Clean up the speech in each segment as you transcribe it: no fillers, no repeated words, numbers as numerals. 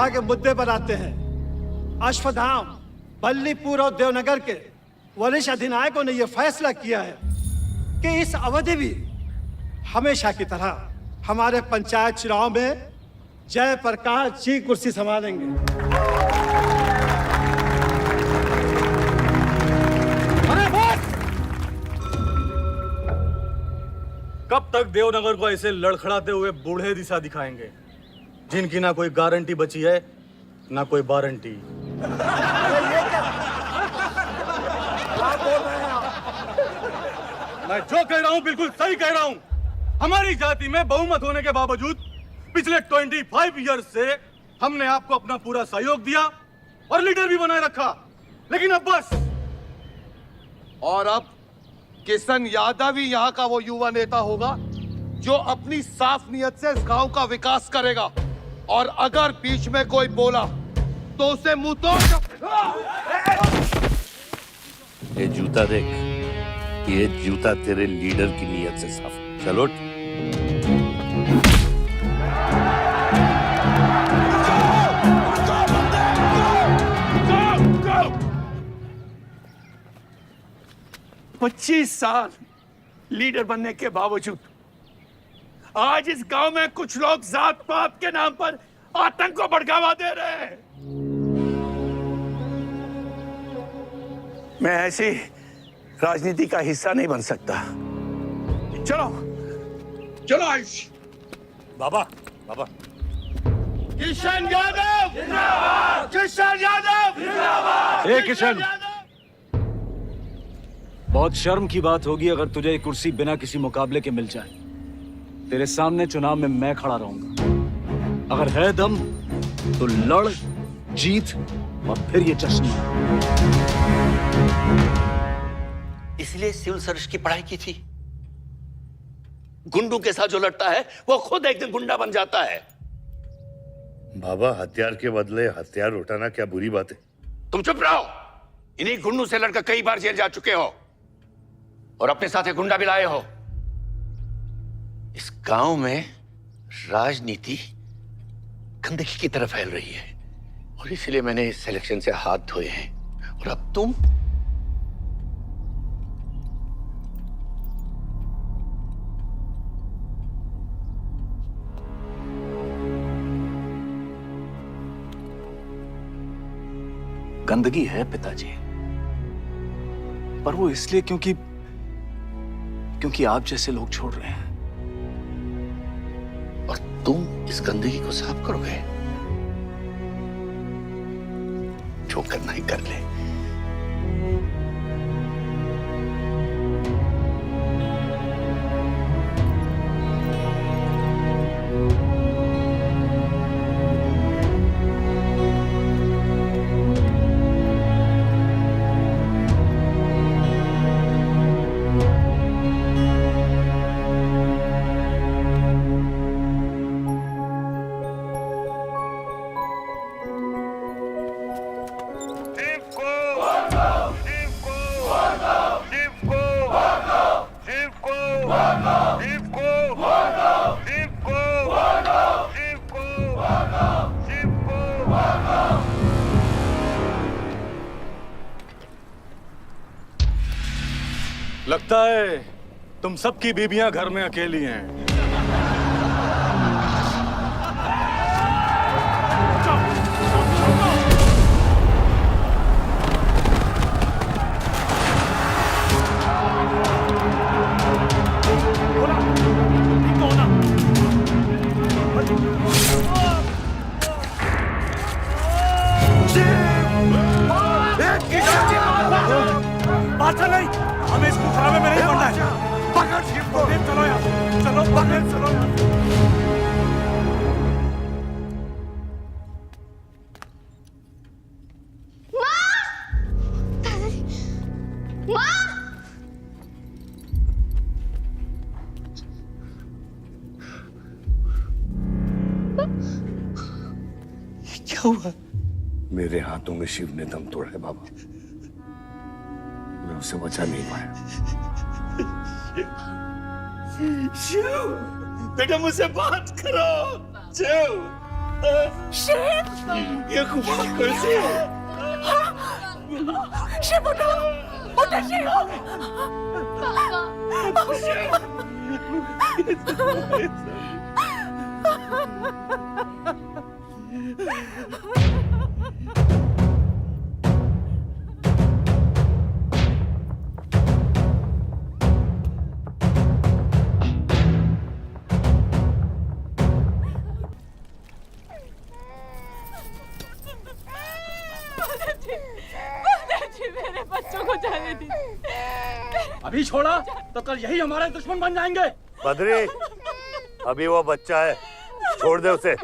सभा के मुद्दे पर आते हैं। अश्वत्थाम, बल्लीपुर और देवनगर के वरिष्ठ अधिनायकों ने यह फैसला किया है कि इस अवधि भी हमेशा की तरह हमारे पंचायत चुनाव में जयप्रकाश जी कुर्सी संभालेंगे। कब तक देवनगर को ऐसे लड़खड़ाते हुए बूढ़े दिशा दिखाएंगे, जिनकी ना कोई गारंटी बची है ना कोई वारंटी? मैं जो कह रहा हूं बिल्कुल सही कह रहा हूं। हमारी जाति में बहुमत होने के बावजूद पिछले 25 ईयर्स से हमने आपको अपना पूरा सहयोग दिया और लीडर भी बनाए रखा, लेकिन अब बस। और अब किशन यादव ही यहाँ का वो युवा नेता होगा जो अपनी साफ नियत से इस गांव का विकास करेगा, और अगर बीच में कोई बोला तो उसे मुंह तोड़। ये जूता देख, ये जूता तेरे लीडर की नियत से साफ। चलो पच्चीस साल लीडर बनने के बावजूद आज इस गांव में कुछ लोग जात पात के नाम पर आतंक को बढ़ावा दे रहे हैं। मैं ऐसी राजनीति का हिस्सा नहीं बन सकता। चलो चलो आयुष। बाबा, बाबा। किशन यादव जिंदाबाद, किशन यादव जिंदाबाद। ए किशन, बहुत शर्म की बात होगी अगर तुझे ये कुर्सी बिना किसी मुकाबले के मिल जाए। तेरे सामने चुनाव में मैं खड़ा रहूंगा। अगर है दम तो लड़, जीत और फिर ये जश्न। इसलिए सिविल सर्विस की पढ़ाई की थी। गुंडों के साथ जो लड़ता है वो खुद एक दिन गुंडा बन जाता है। बाबा, हथियार के बदले हथियार उठाना क्या बुरी बात है? तुम चुप रहो। इन्हीं गुंडों से लड़कर कई बार जेल जा चुके हो और अपने साथ एक गुंडा भी लाए हो। इस गांव में राजनीति गंदगी की तरह फैल रही है और इसलिए मैंने इस सिलेक्शन से हाथ धोए हैं। और अब तुम गंदगी है पिताजी, पर वो इसलिए क्योंकि आप जैसे लोग छोड़ रहे हैं। और तुम इस गंदगी को साफ करोगे। जो करना ही कर ले। लगता है तुम सबकी बीबियां घर में अकेली हैं। बात नहीं, हमें इसको खराबे में नहीं पड़ना है। पकड़ शिव को। चलो यार, चलो पकड़, चलो यार। क्या हुआ? मेरे हाथों में शिव ने दम तोड़ा है बाबा। मैं उसे बचा नहीं पाया। शिव, बेटा मुझसे बात करो। शिव, शिव ये खुशी कैसे हो? शिव उठो उठो शिव मेरे बच्चों को जाने दी। अभी छोड़ा तो कल यही हमारे दुश्मन बन जाएंगे। बद्री, अभी वो बच्चा है, छोड़ दे उसे।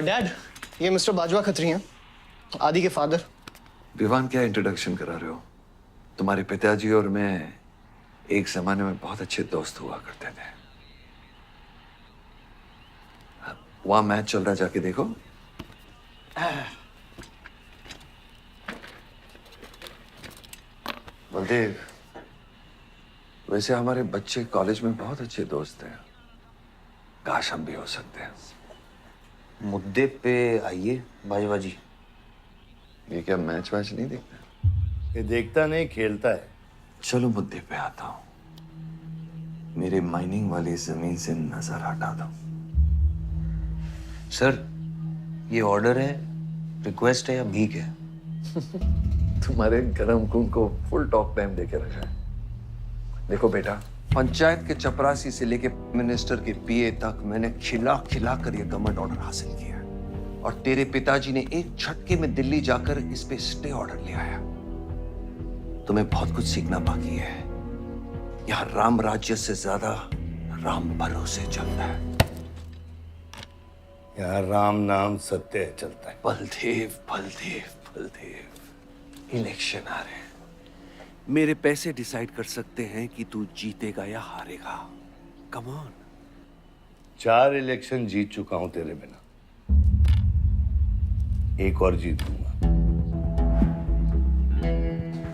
डैड, ये मिस्टर बाजवा खत्री हैं, आदि के फादर। विवान, क्या इंट्रोडक्शन करा रहे हो? तुम्हारे पिताजी और मैं एक जमाने में बहुत अच्छे दोस्त हुआ करते थे। वहां मैच चल रहा, जाके देखो। बलदेव, वैसे हमारे बच्चे कॉलेज में बहुत अच्छे दोस्त हैं। काश हम भी हो सकते हैं। मुद्दे पे आइए बाजवा जी। ये क्या मैच वैच नहीं देखता? ये देखता नहीं, खेलता है। चलो मुद्दे पे आता हूं। मेरे माइनिंग वाली जमीन से नजर हटा दो। सर, ये ऑर्डर है, रिक्वेस्ट है या भीख है? तुम्हारे गरम खून को फुल टॉक टाइम देके रखा है। देखो बेटा, पंचायत के चपरासी से लेके मिनिस्टर के पीए तक मैंने खिला खिला कर ये गवर्नमेंट ऑर्डर हासिल किया, और तेरे पिताजी ने एक झटके में दिल्ली जाकर इस पे स्टे ऑर्डर ले आया। तुम्हें बहुत कुछ सीखना बाकी है। यहाँ राम राज्य से ज्यादा राम भरोसे चलता है। यहाँ राम नाम सत्य चलता है। बलदेव, बलदेव, बलदेव, इलेक्शन आ रहे हैं। मेरे पैसे डिसाइड कर सकते हैं कि तू जीतेगा या हारेगा। Come on. 4 इलेक्शन जीत चुका हूं तेरे बिना, एक और जीतूंगा।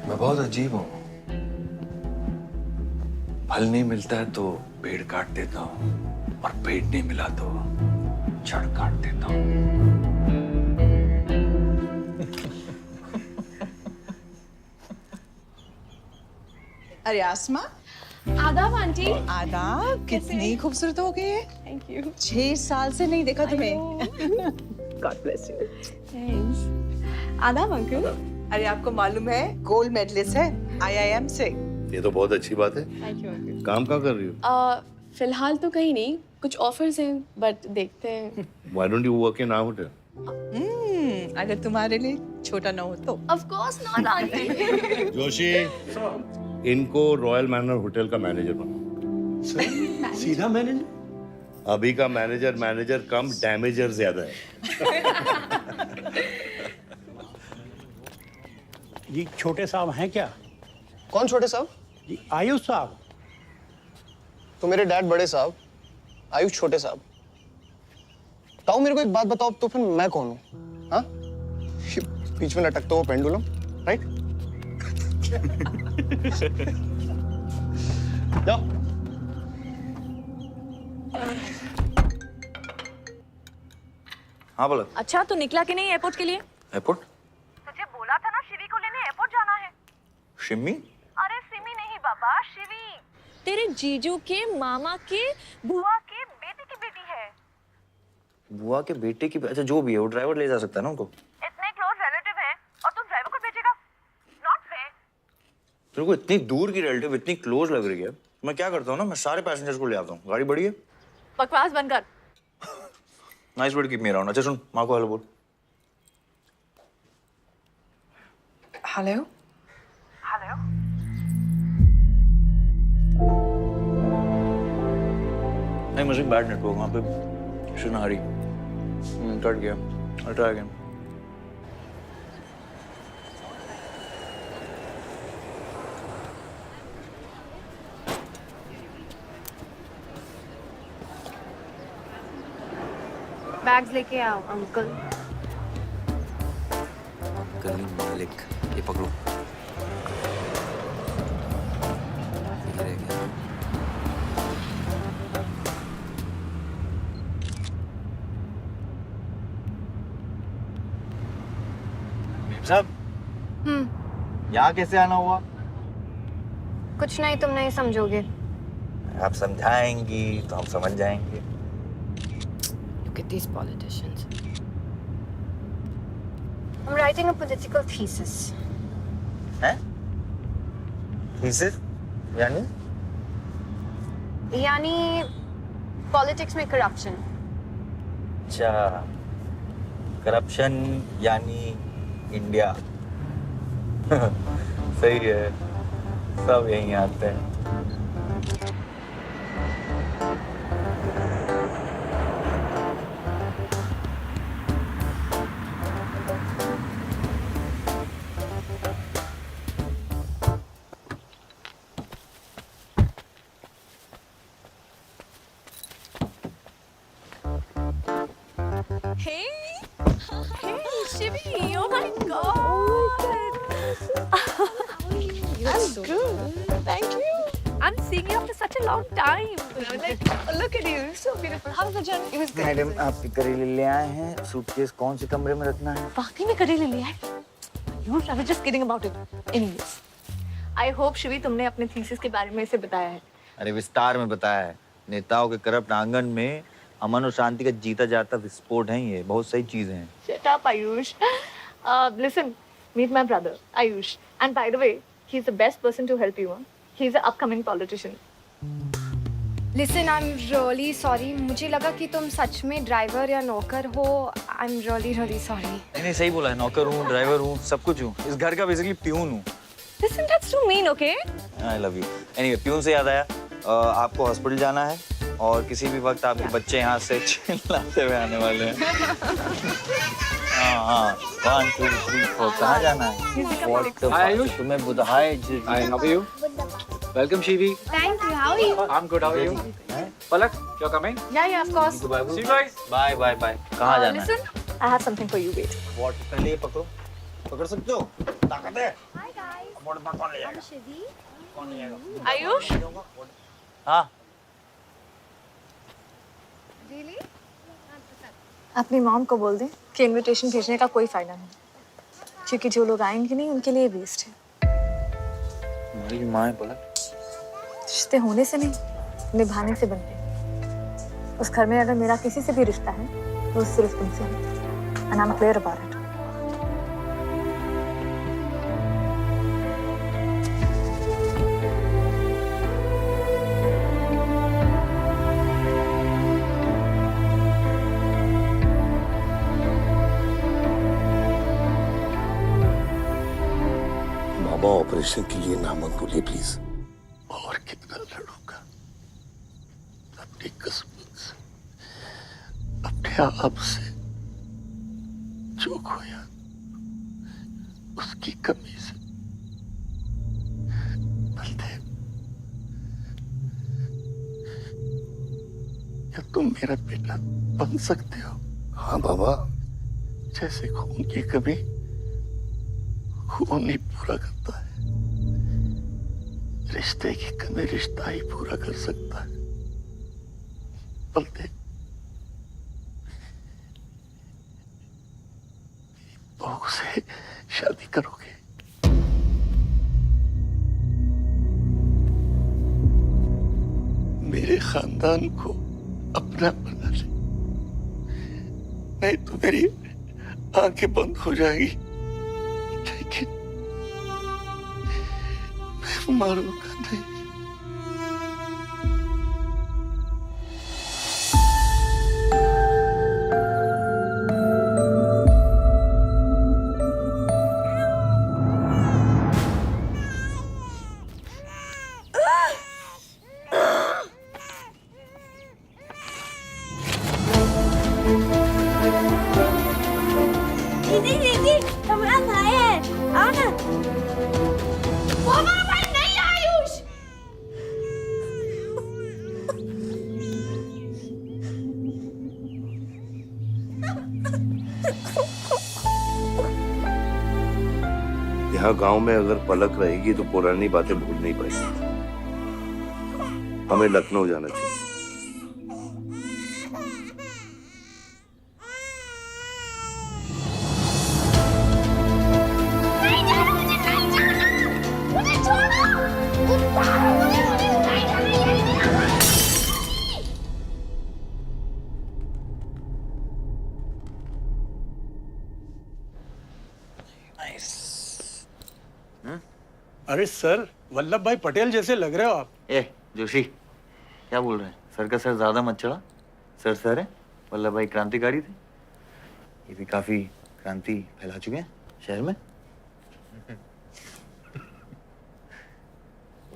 मैं बहुत अजीब हूं। फल नहीं मिलता है तो पेड़ काट देता हूं, और पेड़ नहीं मिला तो जड़ काट देता हूं। अरे आसमा, आदाब आंटी। आदाब, कितनी खूबसूरत हो गई है। Thank you. 6 साल से नहीं देखा तुम्हें। God bless you. थैंक्स। आदाब अंकल। अरे आपको मालूम है गोल्ड मेडलिस्ट है IIM से। ये तो बहुत अच्छी बात है। Thank you uncle. काम क्या कर रही हो? फिलहाल तो कहीं नहीं, कुछ ऑफर्स हैं, बट देखते हैं। Why don't you work in our hotel? अगर तुम्हारे लिए छोटा ना हो तो। Of course not aunty. Joshi, इनको रॉयल मैनर होटल का मैनेजर बनाओ। सीधा मैनेजर? अभी का मैनेजर कम, डैमेजर ज्यादा है। जी छोटे साहब हैं क्या? कौन छोटे साहब? जी आयुष साहब। तो मेरे डैड बड़े साहब, आयुष छोटे साहब। ताऊ मेरे को एक बात बताओ, तो फिर मैं कौन हूँ? हाँ, बीच में लटकता हुआ पेंडुलम, राइट? जाओ। हाँ बोला। अच्छा, तो निकला कि नहीं एयरपोर्ट के लिए? एयरपोर्ट? तुझे बोला था ना शिवी को लेने एयरपोर्ट जाना है। शिमी? अरे सिमी नहीं बाबा, शिवी। तेरे जीजू के मामा के बुआ के बेटे की बेटी है। बुआ के बेटे की? अच्छा, जो भी है वो ड्राइवर ले जा सकता है ना उनको। इतने क्लोज रिलेटिव हैं और तुम ड्राइवर को भेजेगा? Not fair. तेरे को इतनी दूर की रिलेटिव इतनी क्लोज लग रही है, मैं क्या करता हूँ ना, मैं सारे पैसेंजर्स को ले आता हूँ, गाड़ी बड़ी है। बकवास बंद कर। Nice word, keep me around. अच्छा सुन, माँ को हेलो बोल। हेलो। हेलो नहीं, मुझे बैड नेटवर्क वहाँ पे। शुड हरी, कट गया। I'll try again. बैग्स लेके आओ अंकल। गली मालिक, ये पकड़ो। ये रह गया। साहब, यहाँ कैसे आना हुआ? कुछ नहीं, तुम नहीं समझोगे। आप समझाएंगी तो हम समझ जाएंगे। Look at these politicians. I'm writing a political thesis. हैं? Thesis? यानी? यानी पॉलिटिक्स में करप्शन। अच्छा, करप्शन यानी इंडिया। सही है, सब यहीं आते हैं। Hey, Shivi! Oh my God! I'm good. Thank you. I'm seeing you after such a long time. Like, look at you, you're so beautiful. How was the journey? It was good. Madam, आप करेले ले आए हैं। Suitcase कौन से कमरे में रखना है? वाकई में करेले लिया है? I was just kidding about it. Anyways, I hope Shivi तुमने अपने थीसिस के बारे में इसे बताया है। अरे विस्तार में बताया है। नेताओं के करप्ट आंगन में अमन और शांति का जीता जाता विस्फोट है ये। बहुत सही चीजें हैं। Shut up, Ayush. Listen, meet my brother, Ayush. And by the way, he's the best person to help you. He's an upcoming politician. Listen, I'm really sorry. मुझे लगा कि तुम सच में ड्राइवर या नौकर हो। I'm really sorry. नहीं, सही बोला है। नौकर हूँ, ड्राइवर हूँ, सब कुछ हूँ। इस घर का बेसिकली प्यून हूँ। Listen, that's too mean, okay? I love you. Anyway, peon से याद आया, आपको हॉस्पिटल जाना है और किसी भी वक्त आपके बच्चे यहाँ से चिल्लाते हुए आने वाले हैं। हाँ, 1, 2, 3, 4 कहाँ जाना है? आयुष, तुम्हें बुधाए जी। Hi, how are you? Welcome, Shivi. Thank you. How are you? I'm good. How are you? Palak, you're coming? Yeah, of course. See you guys. Bye bye bye. कहाँ जाना है? Listen, I have something for you. Wait. What पहले ये पकड़ो, पकड़ सकते हो? ताकत है? Hi guys. वॉट में कौन ले जाएगा? I'm Shivi. कौन ले जाएगा? Ayush? हाँ। Really? अपनी मॉम को बोल दे कि इनविटेशन भेजने का कोई फायदा नहीं, क्योंकि जो लोग आएंगे नहीं उनके लिए वेस्ट है। मेरी माँ है पलक। रिश्ते होने से नहीं, निभाने से बनते हैं। उस घर में अगर मेरा किसी से भी रिश्ता है तो सिर्फ तुमसे है। And I'm clear about it. Baba, operation के लिए ना मत बोलिए प्लीज। और कितना लड़ूंगा अपनी किस्मत से, अपने आप से। जो खोया उसकी कमी से। बलदेव, क्या तुम मेरा बेटा बन सकते हो? हाँ बाबा। जैसे खून की कमी खून ही पूरा करता है, रिश्ते की कमी रिश्ता ही पूरा कर सकता है। बलदेव, बहू से शादी करोगे? मेरे खानदान को अपना बना ले, नहीं तो मेरी आंखें बंद हो जाएगी। लेकिन मरूंगा नहीं। दीदी दीदी कमरा खाए हैं, आओ ना। वो हमारा भाई नहीं है आयुष। यहाँ गांव में अगर पलक रहेगी तो पुरानी बातें भूल नहीं पाएगी। हमें लखनऊ जाना चाहिए। नहीं जाना, मुझे नहीं जाना, मुझे छोड़ो। मुझे नहीं जाना, यही नहीं जाना। अरे सर, वल्लभ भाई पटेल जैसे लग रहे हो आप। ए जोशी, क्या बोल रहे हैं? सर का सर ज्यादा मत चढ़ा। सर है, वल्लभ भाई क्रांतिकारी थे। ये भी काफी क्रांति फैला चुके हैं शहर में।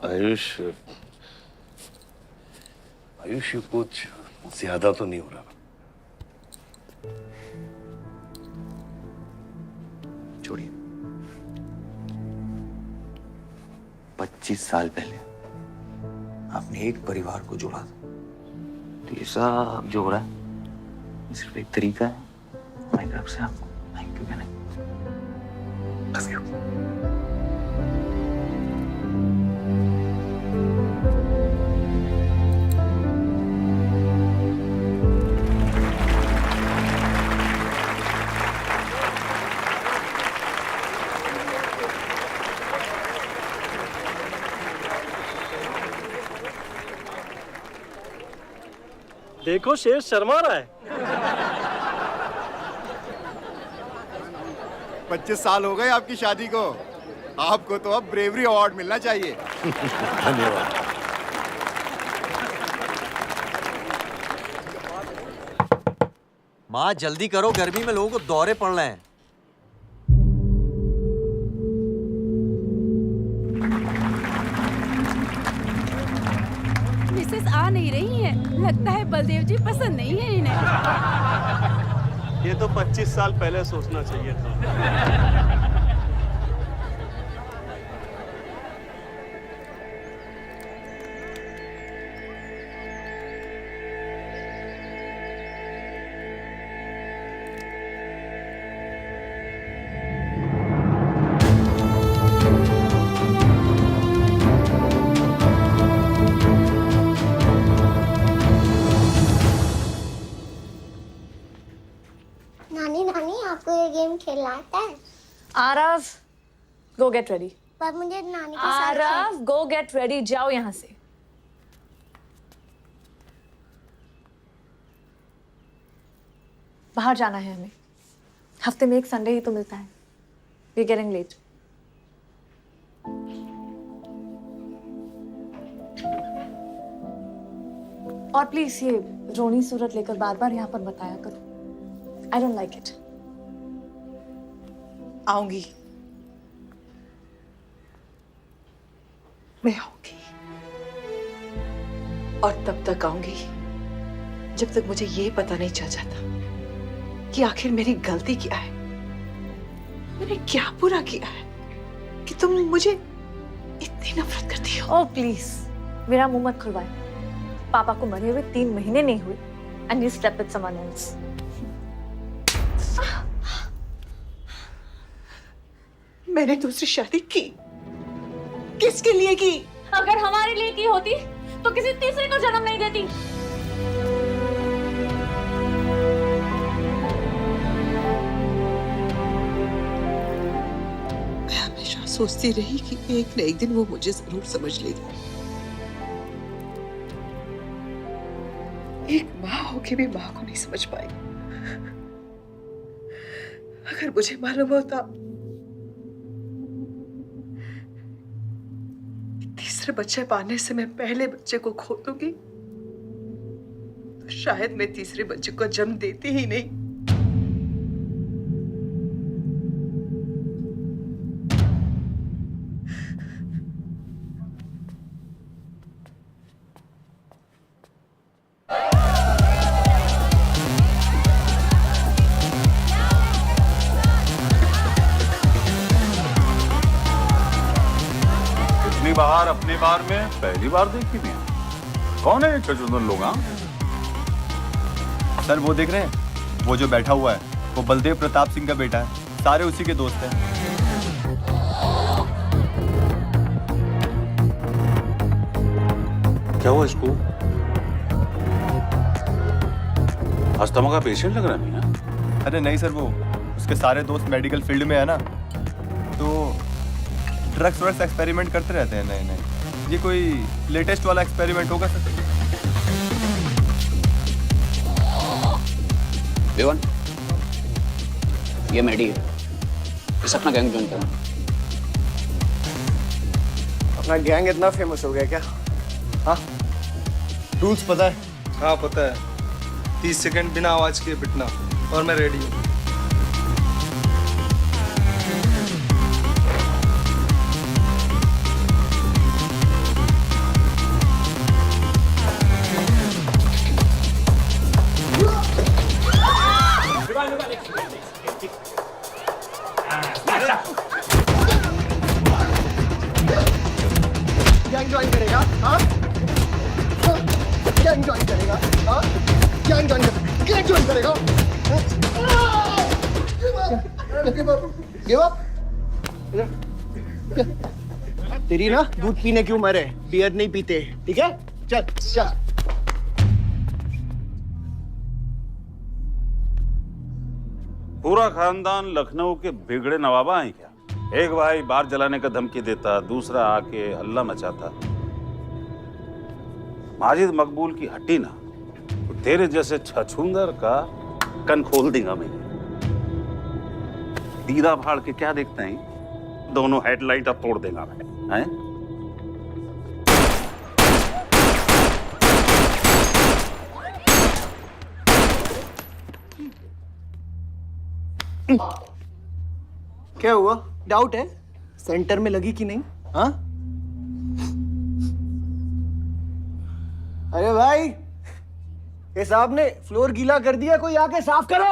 आयुष, आयुष ये कुछ ज्यादा तो नहीं हो रहा? छोड़िए। 25 साल पहले आपने एक परिवार को जोड़ा था, तो ये सब जो हो रहा है सिर्फ एक तरीका है हमारी तरफ से आपको थैंक यू कहने का। Love you. देखो शेर शर्मा रहा है। 25 साल हो गए आपकी शादी को। आपको तो अब ब्रेवरी अवार्ड मिलना चाहिए। धन्यवाद। माँ जल्दी करो, गर्मी में लोगों को दौरे पड़ रहे हैं। मिसेस आ नहीं रही है, लगता है बलदेव जी पसंद नहीं है इन्हें। ये तो 25 साल पहले सोचना चाहिए था। नानी नानी आपको ये गेम खेलना आता है? आरव, गो गेट रेडी। पर मुझे नानी के साथ आरव, गो गेट रेडी, जाओ यहाँ से। बाहर जाना है हमें। हफ्ते में एक संडे ही तो मिलता है। We are getting late. और प्लीज ये रोनी सूरत लेकर बार बार यहाँ पर बताया करो। I don't like it. आऊंगी, मैं आऊंगी, और तब तक आऊंगी जब तक मुझे ये पता नहीं चल जाता कि आखिर मेरी गलती क्या है। मैंने क्या बुरा किया है कि तुम मुझे इतनी नफरत करती हो? ओह प्लीज, मेरा मुंह मत खुलवाए। पापा को मरे हुए 3 महीने नहीं हुए and you slept with someone else. मैंने दूसरी शादी की, किसके लिए की? अगर हमारे लिए की होती तो किसी तीसरे को जन्म नहीं देती। मैं हमेशा सोचती रही कि एक न एक दिन वो मुझे जरूर समझ लेगी। एक माँ होके भी माँ को नहीं समझ पाई। अगर मुझे मालूम होता दूसरे बच्चे पाने से मैं पहले बच्चे को खो दूंगी तो शायद मैं तीसरे बच्चे को जन्म देती ही नहीं। बाहर अपने बार में पहली बार देखी नहीं। कौन है चचुंदन लोग? सर वो देख रहे हैं, वो जो बैठा हुआ है वो बलदेव प्रताप सिंह का बेटा है, सारे उसी के दोस्त हैं। क्या हुआ इसको? अस्थमा का पेशेंट लग रहा है। अरे नहीं सर, वो उसके सारे दोस्त मेडिकल फील्ड में है ना, तो ड्रग्स व्रग्स एक्सपेरिमेंट करते रहते हैं नए नए। ये कोई लेटेस्ट वाला एक्सपेरिमेंट होगा सर? विवन, ये मेडी है, इस अपना गैंग ज्वाइन करना। अपना गैंग इतना फेमस हो गया क्या? हाँ, रूल्स पता है? हाँ पता है। 30 सेकंड बिना आवाज के पिटना और मैं रेडी हूँ। गैंग ज्वाइन करेगा? हाँ, गैंग ज्वाइन करेगा? हाँ, गैंग ज्वाइन करेगा? Give up? तेरी ना दूध पीने की उम्र है, बियर नहीं पीते, ठीक है? चल चल। पूरा खानदान लखनऊ के बिगड़े नवाबा हैं क्या? एक भाई बार जलाने का धमकी देता, दूसरा आके हल्ला मचाता। माजिद मकबूल की हट्टी ना, तो तेरे जैसे छछूंदर का कन खोल देगा मैं। दीदा फाड़ के क्या देखते हैं? दोनों हेडलाइट अब तोड़ देगा मैं। हैं? क्या हुआ? डाउट है सेंटर में लगी कि नहीं? हाँ, अरे भाई ये साहब ने फ्लोर गीला कर दिया, कोई आके साफ करो।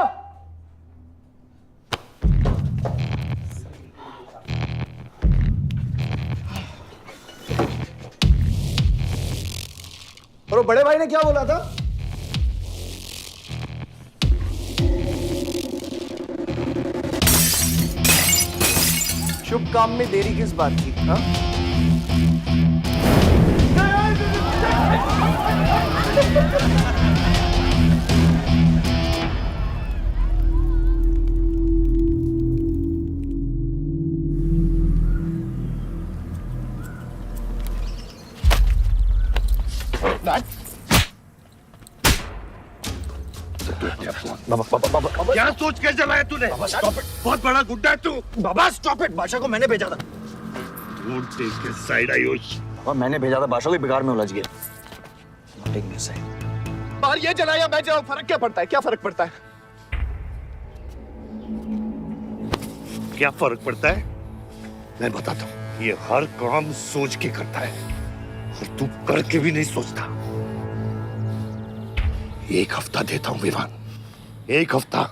और वो बड़े भाई ने क्या बोला था? शुभ काम में देरी किस बात की? हाँ? क्या सोच के जलाया तूने? बहुत बड़ा गुड्डा है तू। बाबा स्टॉप इट, बादशाह को मैंने भेजा था। साइड आयुष, मैंने भेजा था, बादशाह को बेकार में उलझ गया। बाहर ये जलाया मैं जलाऊं, फर्क क्या पड़ता है? क्या फर्क पड़ता है? क्या फर्क पड़ता है? मैं बताता हूँ। ये हर काम सोच के करता है और तू करके भी नहीं सोचता। एक हफ्ता देता हूँ विवान, एक हफ्ता।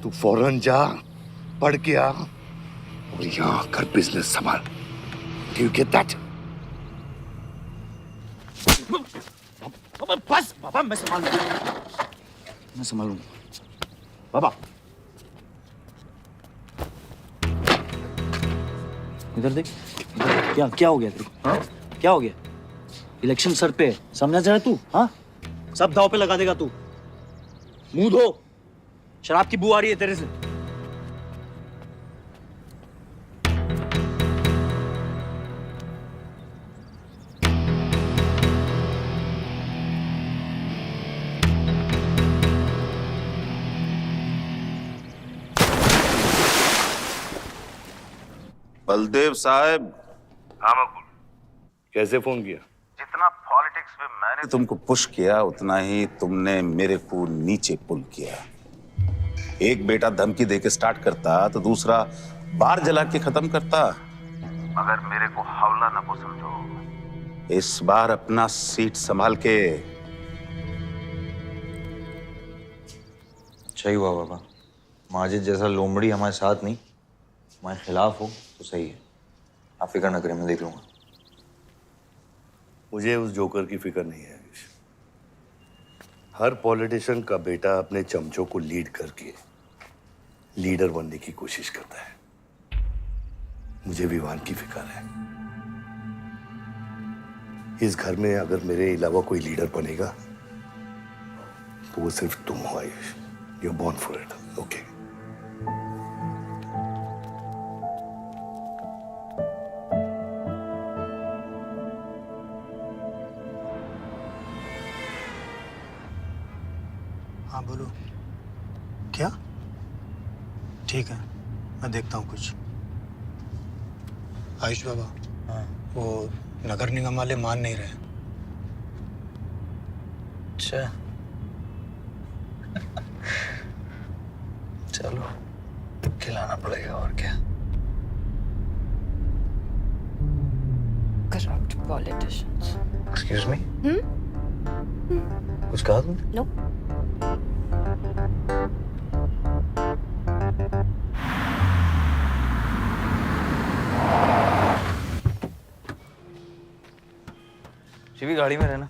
तू फौरन जा, पढ़ के आ और यहाँ आकर बिजनेस संभाल। Do you get that? बस बाबा, मैं संभालूंगा बाबा। इधर देख, क्या क्या हो गया तेरे को? हाँ, क्या हो गया? इलेक्शन सर पे, समझा जाए तू? हाँ, सब दाव पे लगा देगा तू। मुंह धो, शराब की बू आ रही है तेरे से। बलदेव साहब। हाँ मकबूल, कैसे फोन किया? जितना पॉलिटिक्स में मैंने तुमको पुश किया उतना ही तुमने मेरे को नीचे पुल किया। एक बेटा धमकी देके स्टार्ट करता तो दूसरा बार जला के खत्म करता। मगर मेरे को हौला ना को समझो। इस बार अपना सीट संभाल के। अच्छा ही हुआ बाबा, माजिद जैसा लोमड़ी हमारे साथ नहीं, हमारे खिलाफ हो तो सही है। आप फिक्र ना करें, मैं देख लूंगा। मुझे उस जोकर की फिक्र नहीं है। हर पॉलिटिशियन का बेटा अपने चमचों को लीड करके लीडर बनने की कोशिश करता है। मुझे विवान की फिक्र है। इस घर में अगर मेरे अलावा कोई लीडर बनेगा तो वो सिर्फ तुम हो Ayush. You're born for it, okay? हाँ बोलो। क्या? ठीक है, मैं देखता हूँ कुछ। आयुष बाबा, हाँ, वो नगर निगम वाले मान नहीं रहे। अच्छा, चलो खिलाना पड़ेगा और क्या। Corrupt politicians. एक्सक्यूज मी, कुछ कहा तुमने? No. शिवी गाड़ी में रहना।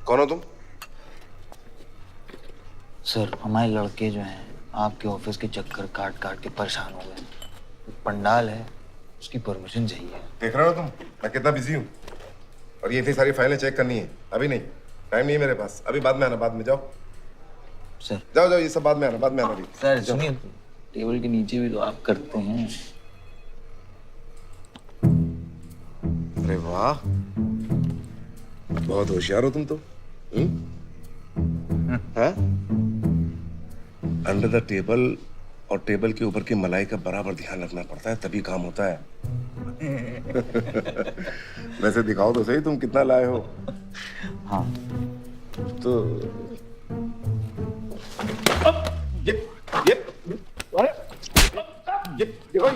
कौन हो तुम? सर, हमारे लड़के जो हैं आपके ऑफिस के चक्कर काट काट के परेशान हो गए। एक पंडाल है, उसकी परमिशन चाहिए। देख रहे हो तुम मैं कितना बिजी हूँ, और ये इतनी सारी फाइलें चेक करनी है। अभी नहीं, टाइम नहीं है मेरे पास। अभी बाद में आना, बाद में। जाओ सर, जाओ जाओ, ये सब बाद में आना, बाद में आना। अभी सर सुनिए, टेबल के नीचे भी तो आप करते हैं। अरे वाह, बहुत होशियार हो तुम तो। अंडर द टेबल और टेबल के ऊपर की मलाई का बराबर ध्यान रखना पड़ता है, तभी काम होता है। वैसे दिखाओ तो सही तुम कितना लाए हो। हाँ तो देखो,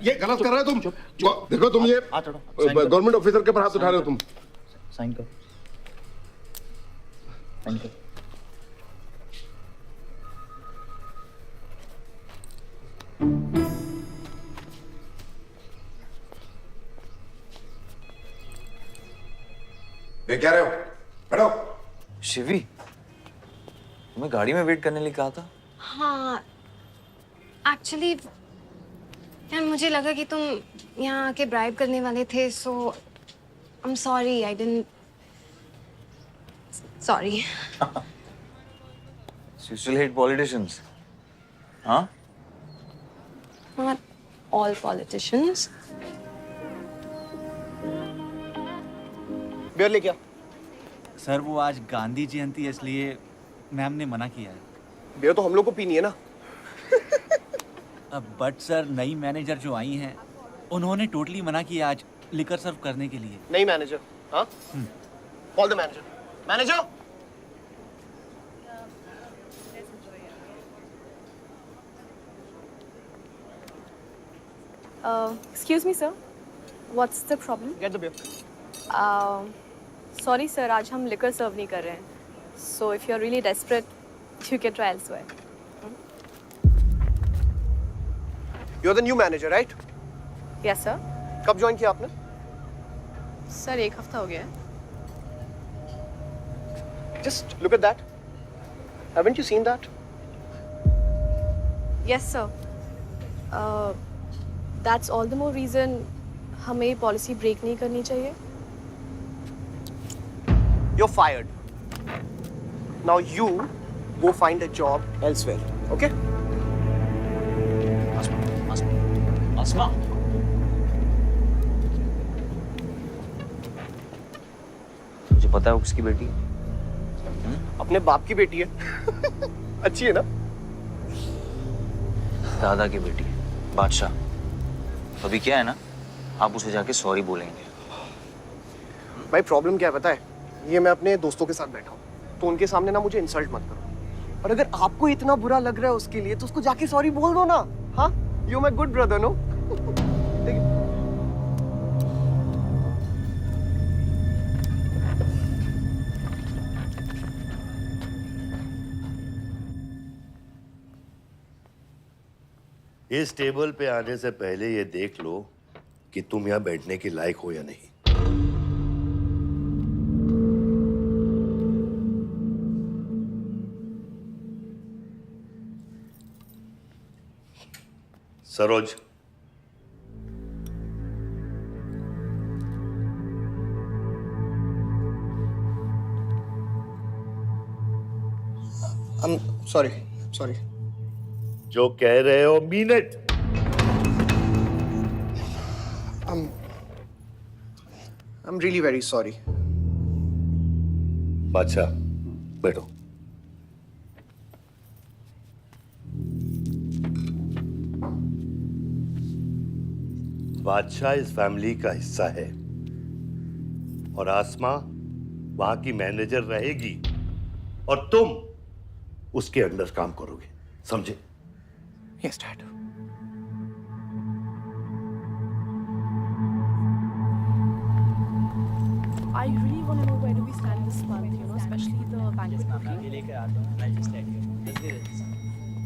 ये गलत कर रहे हो तुम। देखो तुम ये गवर्नमेंट ऑफिसर के ऊपर हाथ उठा रहे हो तुम। साइन कर, साइन कर। देख क्या रहे हो? बैठो। शिवी, तुम्हें गाड़ी में वेट करने लिए कहा था। हाँ, एक्चुअली यार मुझे लगा कि तुम यहाँ आके ब्राइब करने वाले थे, so I am sorry, I didn't, sorry. You still hate politicians, हाँ? Not all politicians. बियर लेके आ। सर वो आज गांधी जयंती है इसलिए मैम ने मना किया है। बियर तो हम लोग को पीनी है ना। बट सर नई मैनेजर जो आई हैं उन्होंने टोटली मना किया आज लिकर सर्व करने के लिए। नई मैनेजर? हाँ, call the manager. Manager, excuse me sir, what's the problem? Get the beer. Sorry sir, आज हम लिकर सर्व नहीं कर रहे हैं, so if you are really desperate you can try elsewhere. You are the new manager, right? Yes sir. कब join किया आपने? Sir 1 हफ्ता हो गया है। Just look at that. Haven't you seen that? Yes sir. That's all the more reason हमें policy break नहीं करनी चाहिए। You're fired. Now you go find a job elsewhere. Okay? आसमा, मुझे पता है वो किसकी बेटी है। अपने बाप की बेटी है। अच्छी है ना? दादा की बेटी है, बादशाह। अभी क्या है ना, आप उसे जाके सॉरी बोलेंगे। भाई प्रॉब्लम क्या है पता है? ये मैं अपने दोस्तों के साथ बैठा हूँ, तो उनके सामने ना मुझे इंसल्ट मत करो। और अगर आपको इतना बुरा लग रहा है उसके लिए, तो उसको जाके सॉरी बोल दो ना। हाँ, you my good brother, no? इस टेबल पे आने से पहले ये देख लो कि तुम यहां बैठने के लायक हो या नहीं। सरोज, सॉरी। जो कह रहे हो mean it. I'm really very sorry. बादशाह, बैठो। बादशाह इस फैमिली का हिस्सा है और आसमा वहां की मैनेजर रहेगी और तुम उसके अंडर काम करोगे, समझे? Yes, Dad. I really want to know where do we stand this month, you know, especially the bank booking.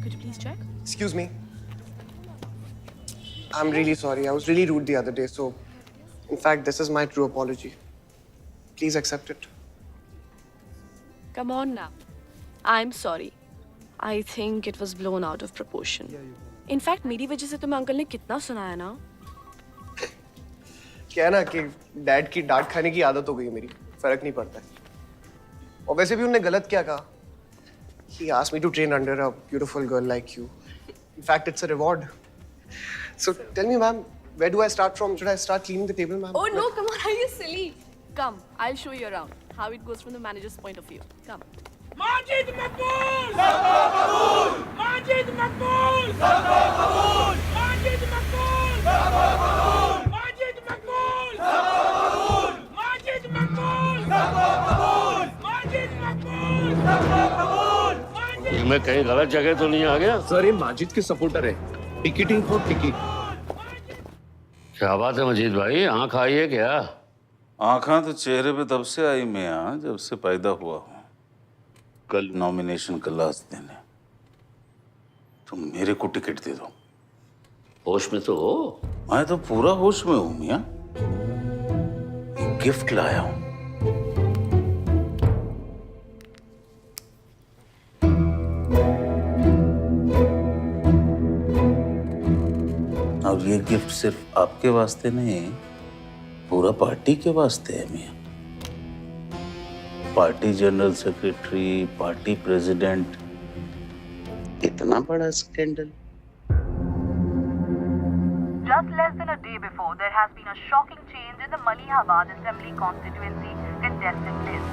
Could you please check? Excuse me. I'm really sorry. I was really rude the other day, so in fact, this is my true apology. Please accept it. Come on now. I'm sorry. I think it was blown out of proportion. In fact, मेरी वजह से तुम्हें uncle ने कितना सुनाया ना? क्या है ना कि डैड की डांट खाने की आदत हो गई है मेरी, फर्क नहीं पड़ता है। और वैसे भी उन्होंने गलत क्या कहा? He asked me to train under a beautiful girl like you. In fact, it's a reward. So tell me, ma'am, where do I start from? Should I start cleaning the table, ma'am? Oh no, come on, are you silly? Come, I'll show you around how it goes from the manager's point of view. Come. Majid मकबूल! सबका कबूल! माजिद मकबूल! सबका कबूल! माजिद मकबूल! सबका कबूल! माजिद मकबूल! सबका कबूल! माजिद मकबूल! सबका कबूल! माजिद मकबूल! सबका कबूल! मैं कहीं गलत जगह तो नहीं आ गया? सर, ये माजिद के सपोर्टर है। Ticketing for ticket. क्या बात है मजीद भाई, आंख आई है क्या? आंखा तो चेहरे पे तब से आई मैं, जब से पैदा हुआ हूँ। कल नॉमिनेशन का लास्ट दिन है, तुम मेरे को टिकट दे दो। होश में तो हो? मैं तो पूरा होश में हूँ मियाँ। गिफ्ट लाया हूँ। और ये गिफ्ट सिर्फ आपके वास्ते नहीं, पूरा पार्टी के वास्ते है मियाँ। Party general secretary, party president, इतना बड़ा scandal. Just less than a day before, there has been a shocking change in the Malihabad Assembly constituency contestant list.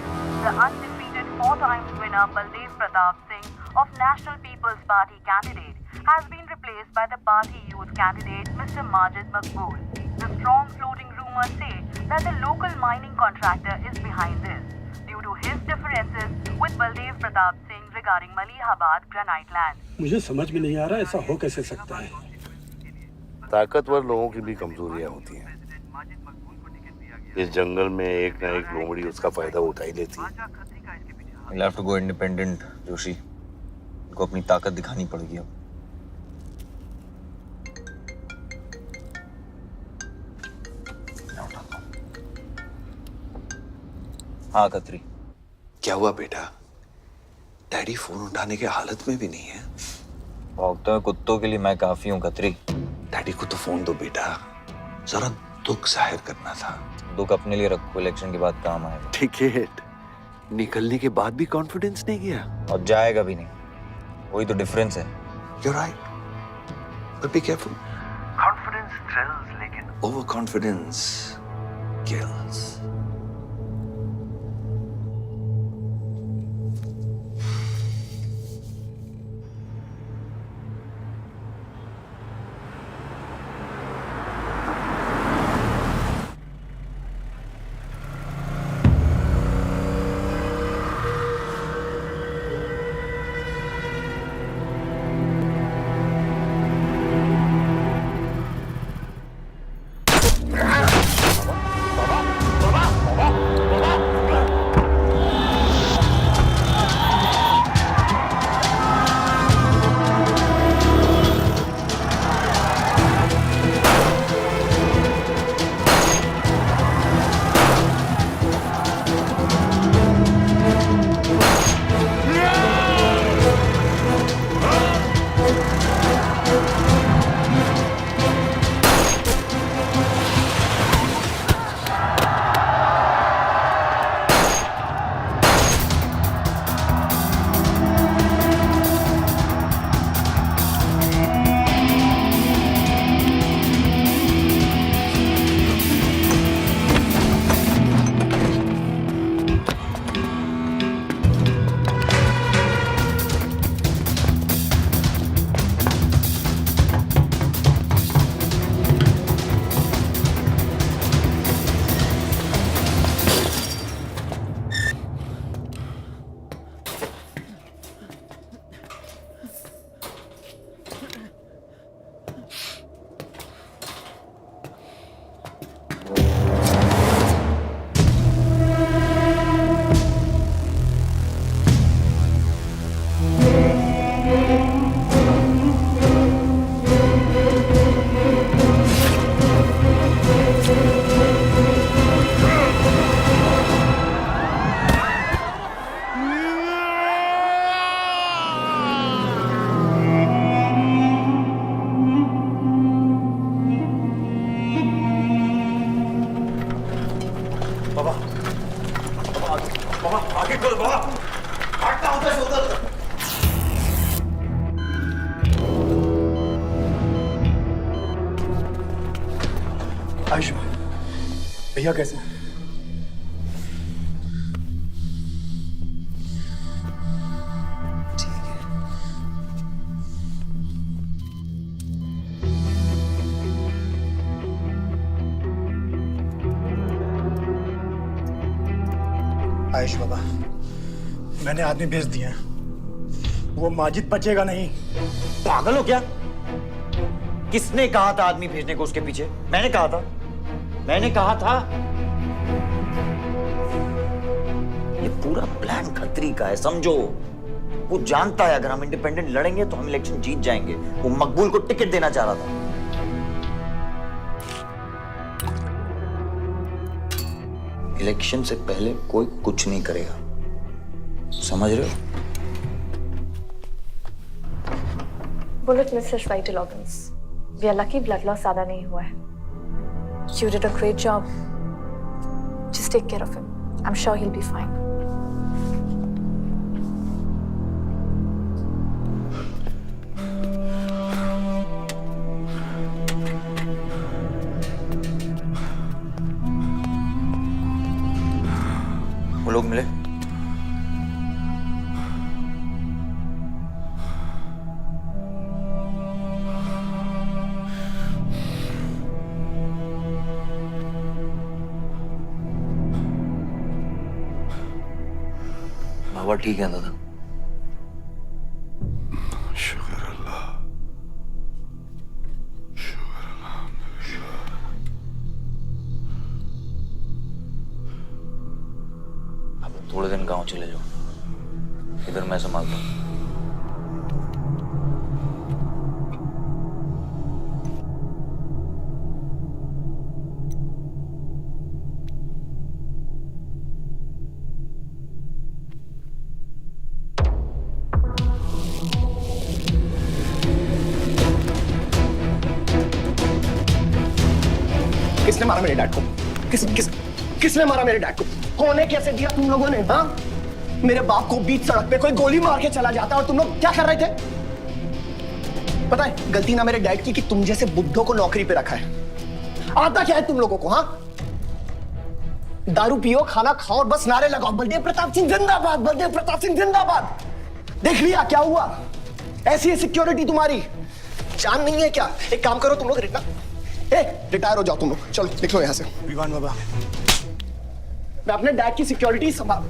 The undefeated four-time winner Baldev Pratap Singh of National People's Party candidate has been replaced by the party youth candidate Mr. Majid Maqbool. The strong floating rumors say that the local mining contractor is behind this due to his differences with Baldev Pratap Singh regarding Malihabad granite land. मुझे समझ में नहीं आ रहा ऐसा हो कैसे सकता है। ताकतवर लोगों की भी कमजोरियां होती हैं। इस जंगल में एक ना एक लोमड़ी उसका फायदा उठा ही लेती है। You'll have to go independent, Joshi. उनको अपनी ताकत दिखानी पड़ेगी अब। हाँ खत्री। क्या हुआ बेटा? डैडी फोन उठाने के हालत में भी नहीं है। भौंकते हुए कुत्तों के लिए मैं काफी हूँ खत्री। डैडी को तो फोन दो बेटा, जरा दुख जाहिर करना था। दुख अपने लिए रखो, इलेक्शन के बाद काम आएगा। टिकट निकलने के बाद भी कॉन्फिडेंस नहीं गया और जाएगा भी नहीं, वही तो डिफरेंस है। You're right, but be careful. Confidence thrills, लेकिन overconfidence kills. आयुष्मान, भैया कैसे हैं? आयुष बाबा, मैंने आदमी भेज दिए हैं। वो माजिद बचेगा नहीं। पागल हो क्या? किसने कहा था आदमी भेजने को उसके पीछे? मैंने कहा था। ये पूरा प्लान खतरी का है, समझो। वो जानता है अगर हम इंडिपेंडेंट लड़ेंगे तो हम इलेक्शन जीत जाएंगे। वो मकबूल को टिकट देना चाह रहा था। इलेक्शन से पहले कोई कुछ नहीं करेगा, समझ रहे हो? Bullet misses vital organs. We are lucky blood loss ज्यादा नहीं हुआ है। You did a great job. Just take care of him. I'm sure he'll be fine. वो लोग मिले? बाबा ठीक है दादा? शुक्र अल्लाह, शुक्र अल्लाह। अब थोड़े दिन गांव चले जाओ, इधर मैं संभालता हूँ। किसने मारा मेरे डैड को? किसने मारा मेरे डैड को? कौन है? कैसे दिया तुम लोगों ने? हाँ, मेरे बाप को बीच सड़क पे कोई गोली मार के चला जाता और तुम लोग क्या कर रहे थे? पता है गलती ना मेरे डैड की कि तुम जैसे बुड्ढों को नौकरी पे रखा है। आता क्या है तुम लोगों को? हाँ, दारू पियो, खाना खाओ और बस नारे लगाओ, बलदेव प्रताप सिंह जिंदाबाद, बलदेव प्रताप सिंह जिंदाबाद। देख लिया क्या हुआ? ऐसी है सिक्योरिटी तुम्हारी। जान नहीं है क्या? एक काम करो तुम लोग, रिटायर हो जाओ तुम लोग। चलो निकलो यहाँ से। विवान बाबा, मैं अपने डैड की सिक्योरिटी संभाल।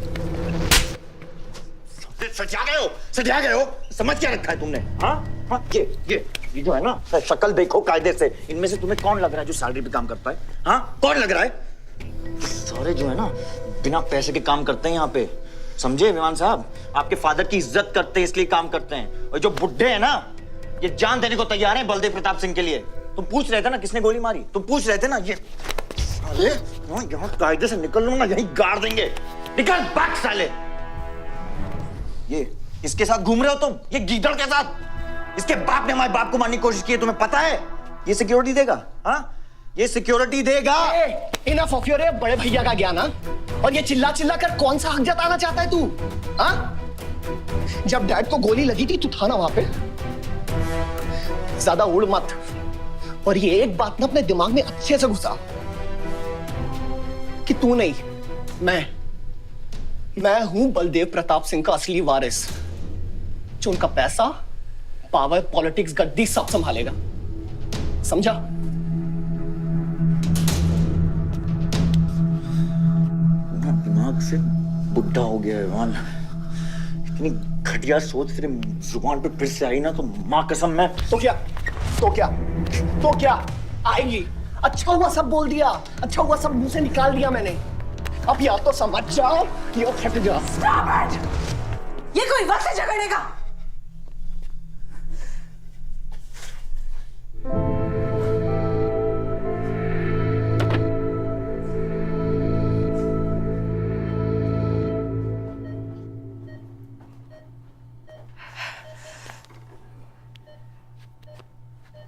सजा गए हो। समझ क्या रखा है तुमने? हाँ, ये जो है ना, शक्ल देखो कायदे से। इनमें से तुम्हें कौन लग रहा है जो सैलरी पे काम करता है? हाँ, कौन लग रहा है? सारे जो है ना बिना पैसे के काम करते हैं यहाँ पे, समझे विमान साहब? आपके फादर की इज्जत करते हैं इसलिए काम करते हैं। और जो बुड्ढे हैं ना, ये जान देने को तैयार हैं बलदेव प्रताप सिंह के लिए। तुम पूछ रहे थे ना किसने गोली मारी? तुम पूछ रहे थे ना? ये साले यहाँ कायदे से निकल लो ना, यहीं गाड़ देंगे। निकल भाग साले। ये इसके साथ घूम रहे हो तुम, ये गीदड़ के साथ। इसके बाप ने हमारे बाप को मारने की कोशिश की है, तुम्हें पता है? ये सिक्योरिटी देगा? हाँ, ये सिक्योरिटी देगा। इनफ ऑफ योर बड़े भैया का ज्ञान। और ये चिल्ला चिल्ला कर कौन सा हक जताना चाहता है तू? हाँ, जब डैड को गोली लगी थी तू था ना वहां पे? ज्यादा उड़ मत। और ये एक बात ना अपने दिमाग में अच्छे से घुसा कि तू नहीं, मैं हूं बलदेव प्रताप सिंह का असली वारिस, जो उनका पैसा, पावर, पॉलिटिक्स, गद्दी सब संभालेगा। समझा? दिमाग से बुढ़ा हो गया है मान। इतनी घटिया सोच तेरे जुबान पे फिर से आई ना तो माँ कसम मैं। तो क्या आएगी? अच्छा हुआ सब बोल दिया, अच्छा हुआ सब मुंह से निकाल दिया मैंने। अब या तो समझ जाओ या फट जाओ। ये कोई वक्त है झगड़ने का?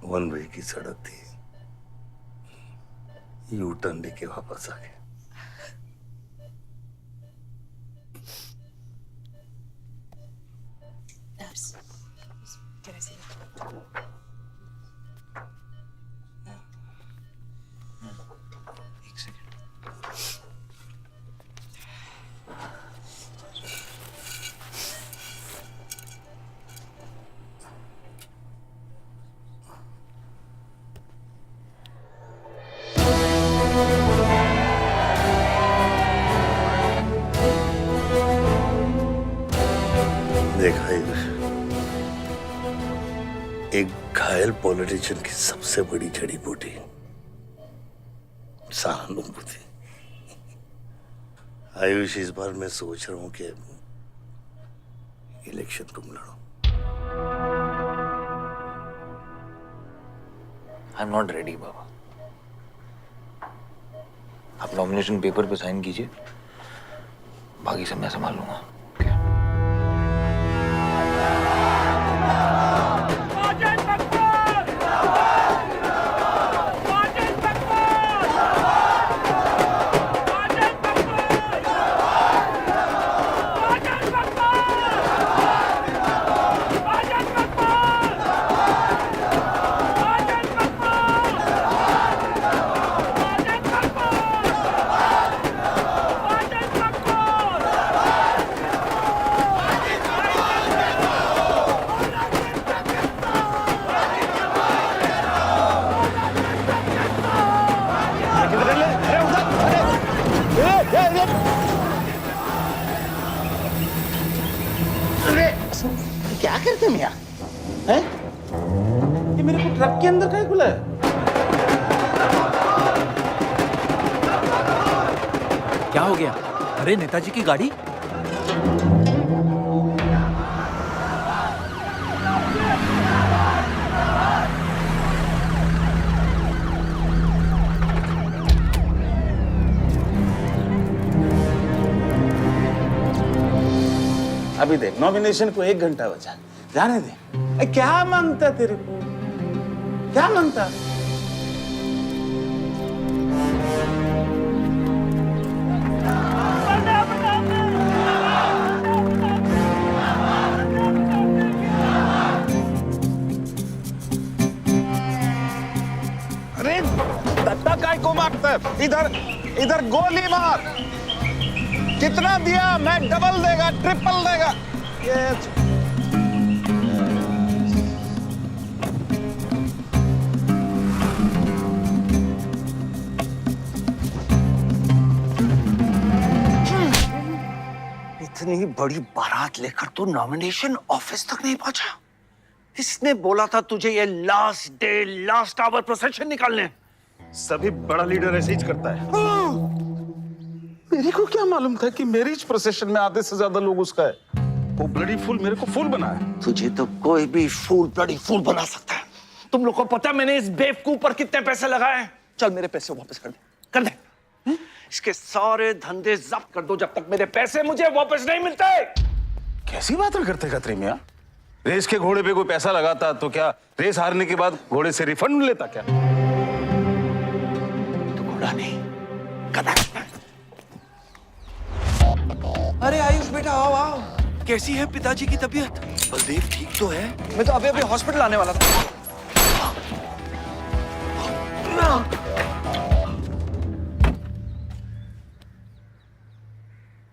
वन वे की सड़क थी, यू टर्न लेके वापस आ गए। रियल पॉलिटिशियन की सबसे बड़ी जड़ी बूटी सहानुभूति। आयुष, इस बार मैं सोच रहा हूं कि इलेक्शन तुम लड़ो। आई एम नॉट रेडी बाबा। आप नॉमिनेशन पेपर पे साइन कीजिए, बाकी सब मैं संभाल लूंगा। क्या करते हैं मियां? हैं? ये मेरे को ट्रक के अंदर क्या खुला है? क्या हो गया? अरे नेताजी की गाड़ी। अभी देख, नॉमिनेशन को 1 घंटा बचा, जाने दे। क्या मांगता तेरे को? क्या मांगता? अरे दत्ता काय को मारता है? इधर इधर गोली मार। कितना दिया? मैं डबल देगा, ट्रिपल देगा। ये इतनी बड़ी बारात लेकर तू नॉमिनेशन ऑफिस तक नहीं पहुंचा। इसने बोला था तुझे ये last day last hour procession निकालने। सभी बड़ा लीडर ऐसे ही करता है। मेरे को क्या मालूम था कि मैरिज प्रोसेशन में आधे से ज्यादा लोग उसका है। वो ब्लडी फूल मेरे को फूल बना है। तुझे तो कोई भी फूल ब्लडी फूल बना सकता है। तुम लोग को पता है मैंने इस बेवकूफ पर कितने पैसे लगाए? चल मेरे पैसे वापस कर दे, कर दे। इसके सारे धंधे जब्त कर दो जब तक मेरे पैसे मुझे वापस नहीं मिलते। कैसी बातें करते खतरे मियां? रेस के घोड़े पे कोई पैसा लगाता तो क्या रेस हारने के बाद घोड़े से रिफंड लेता क्या? तो घोड़ा नहीं, गधा। अरे आयुष बेटा, आओ आओ। कैसी है पिताजी की तबीयत? बलदेव ठीक तो है? मैं तो अभी हॉस्पिटल आने वाला था।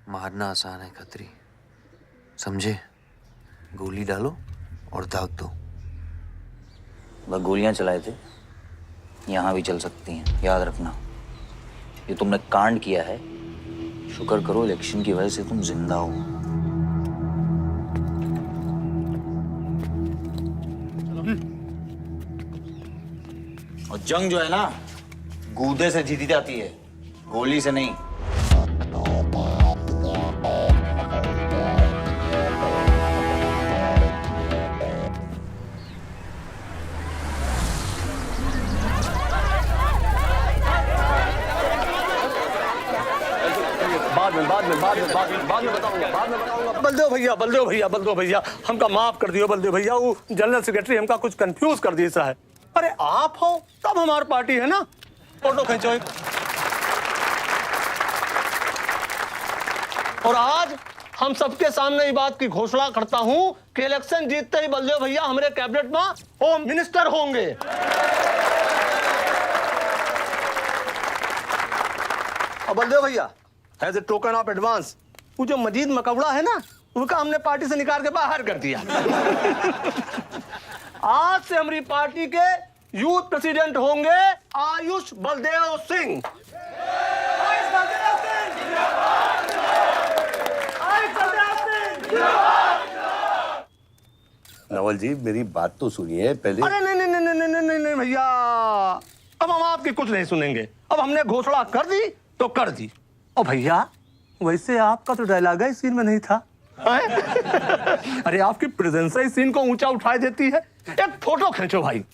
मारना आसान है खत्री, समझे? गोली डालो और दाग दो। वह गोलियां चलाए थे, यहां भी चल सकती हैं, याद रखना। ये तुमने कांड किया है, शुक्र करो इलेक्शन की वजह से तुम जिंदा हो। और जंग जो है ना, गूदे से जीती जाती है, गोली से नहीं। बाद में बताऊंगा। बलदेव भैया हमका माफ कर दियो। बलदेव भैया, वो जनरल सेक्रेटरी हमका कुछ कंफ्यूज कर दिया है। अरे आप हो तब हमारी पार्टी है ना। फोटो खींचो एक। और आज हम सबके सामने ये बात की घोषणा करता हूं कि इलेक्शन जीतते ही बलदेव भैया हमारे कैबिनेट में होम मिनिस्टर होंगे। और बलदेव भैया, as a token of advance, वो जो मजीद मकबड़ा है ना, उनका हमने पार्टी से निकाल के बाहर कर दिया। आज से हमारी पार्टी के यूथ प्रेसिडेंट होंगे आयुष बलदेव सिंह। नवल जी, मेरी बात तो सुनिए पहले। अरे नहीं नहीं नहीं भैया, अब हम आपकी कुछ नहीं सुनेंगे। अब हमने घोषणा कर दी तो कर दी। ओ भैया, वैसे आपका तो डायलॉग इस सीन में नहीं था। अरे आपकी प्रेजेंस इस सीन को ऊंचा उठा देती है। एक फोटो खींचो भाई।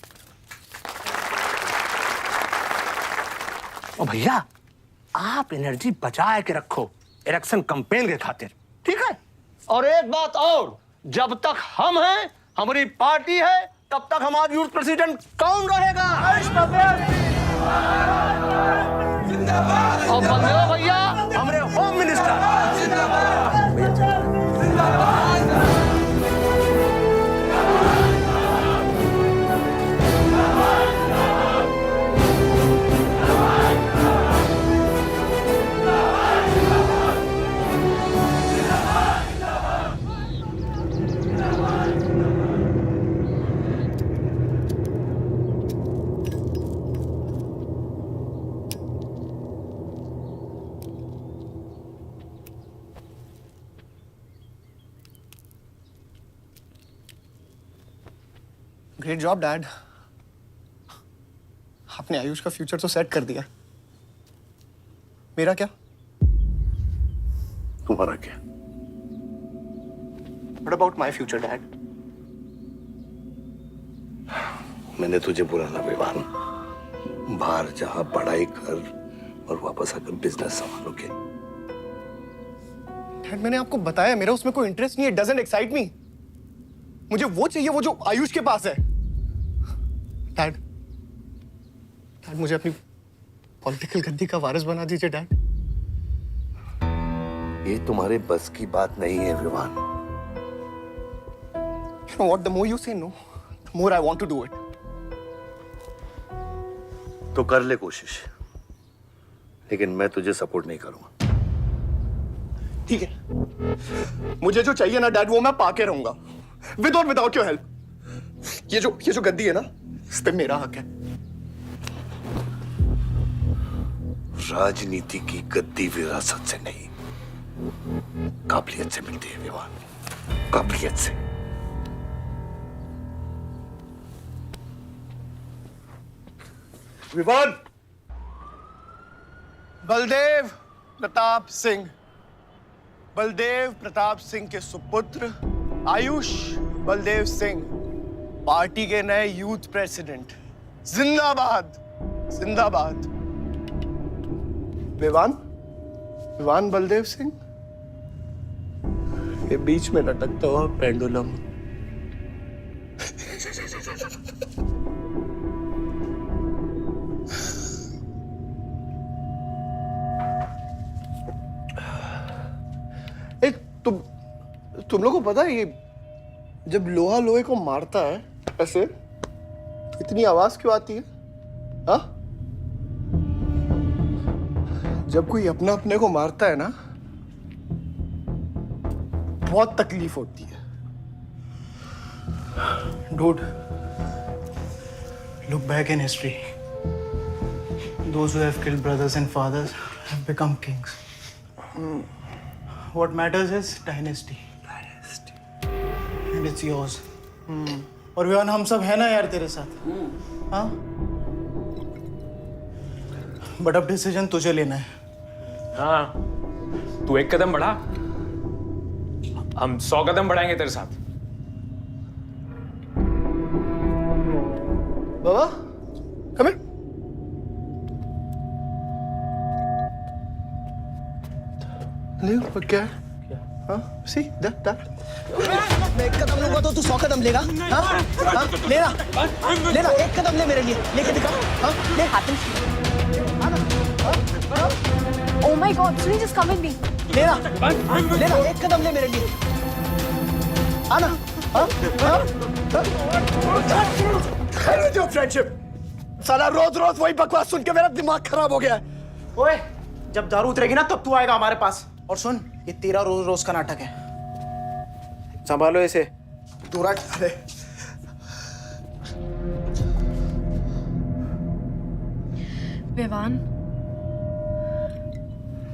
ओ भैया, आप एनर्जी बचा के रखो इलेक्शन कैंपेन के खातिर, ठीक है? और एक बात और, जब तक हम हैं, हमारी पार्टी है, तब तक हमारा यूथ प्रेसिडेंट कौन रहेगा? और बंदे हो भैया हमारे home minister. Great job dad. आपने आयुष का फ्यूचर तो सेट कर दिया, मेरा क्या? तुम्हारा क्या? What about my future, Dad? मैंने तुझे बोला ना विवान, बाहर जहां पढ़ाई कर और वापस आकर बिजनेस संभालोगे। डैड, मैंने आपको बताया मेरा उसमें कोई इंटरेस्ट नहीं है। Doesn't excite me. मुझे वो चाहिए वो जो आयुष के पास है। डैड, मुझे अपनी पॉलिटिकल गद्दी का वारिस बना दीजिए डैड। ये तुम्हारे बस की बात नहीं है Vivaan. You know what? The more you say no, the more I want to do it. तो कर ले कोशिश, लेकिन मैं तुझे सपोर्ट नहीं करूंगा। ठीक है, मुझे जो चाहिए ना डैड वो मैं पाके रहूंगा, विद और विदाउट योर हेल्प। ये जो गद्दी है ना, इस पे मेरा हक है। राजनीति की गद्दी विरासत से नहीं, काबिलियत से मिलती है विवान, काबिलियत से। विवान, बलदेव प्रताप सिंह, बलदेव प्रताप सिंह के सुपुत्र आयुष बलदेव सिंह, पार्टी के नए यूथ प्रेसिडेंट। जिंदाबाद, जिंदाबाद। विवान बलदेव सिंह, ये बीच में लटकता हुआ पेंडुलम। तुम लोगों को पता है ये जब लोहा लोहे को मारता है ऐसे, इतनी आवाज क्यों आती है? हाँ? जब कोई अपना अपने को मारता है ना, बहुत तकलीफ होती है। Dude, look back in history. Those who have killed brothers and fathers have become kings. What matters is dynasty. And it's yours. और विवान, हम सब है ना यार तेरे साथ। हाँ? बट अब डिसीजन तुझे लेना है। हाँ, तू एक कदम बढ़ा, हम 100 कदम बढ़ाएंगे तेरे साथ। बाबा, come here. ले ऊपर क्या है? हाँ? See that? मैं एक कदम लूंगा तो तू 100 कदम लेगा? हाँ? हाँ? लेना, एक कदम ले मेरे लिए, लेके दिखा। हाँ? ले हाथ में। Oh my God, Sunny, just come with me. लेना, एक कदम ले मेरे लिए। आना, हाँ? जो फ्रेंडशिप, साला रोज वही बकवास सुन के मेरा दिमाग खराब हो गया है। ओए, जब दारू उतरेगी ना तब तू आएगा हमारे पास। और सुन, ये तेरा रोज का नाटक है, संभालो इसे। दूरा अरे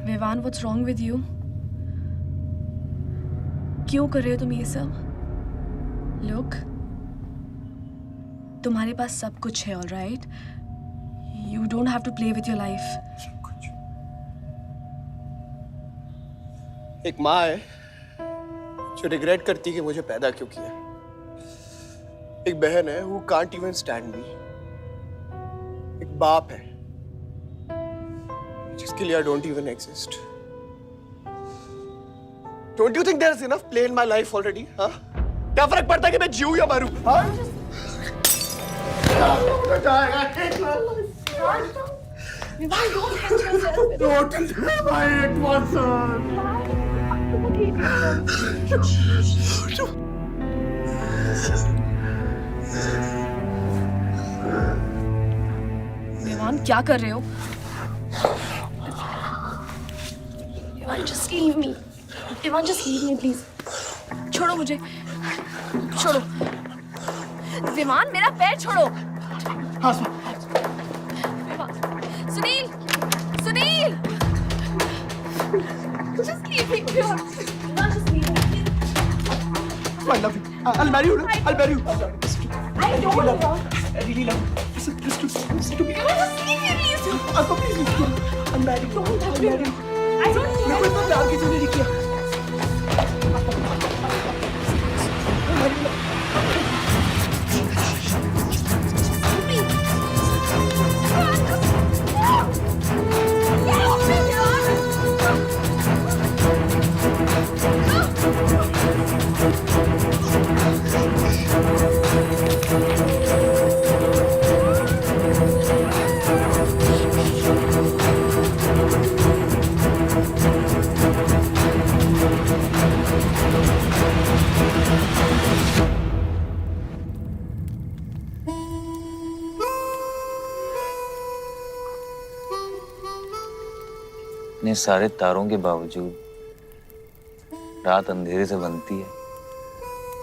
Vivaan, what's wrong with you? क्यों कर रहे हो तुम ये सब? Look, तुम्हारे पास सब कुछ है, alright? You don't have to play with your life. एक माँ है जो रिग्रेट करती है कि मुझे पैदा क्यों किया। एक बहन है who can't even stand me। एक बाप है जिसके लिए I don't even exist। Don't you think there's enough play in my life already? हाँ? क्या फर्क पड़ता है कि मैं जीऊँ या मरूँ? हाँ? Don't tell my it wasn't। विमान, क्या कर रहे हो? विमान, just leave me। विमान, just leave me, please। छोड़ो मुझे, छोड़ो। विमान, मेरा पैर छोड़ो। हाँ, विमान, Sunil, Sunil, just leave me, विमान, just leave me। I love you। I'll marry you। I'll marry you। I don't love you। I really love you। Listen to me। Just leave me, please। Please listen to me। I'll marry you। Don't I'll marry you। I don't मेरे को इतना प्यार किसी ने नहीं किया। इतने सारे तारों के बावजूद रात अंधेरे से बनती है।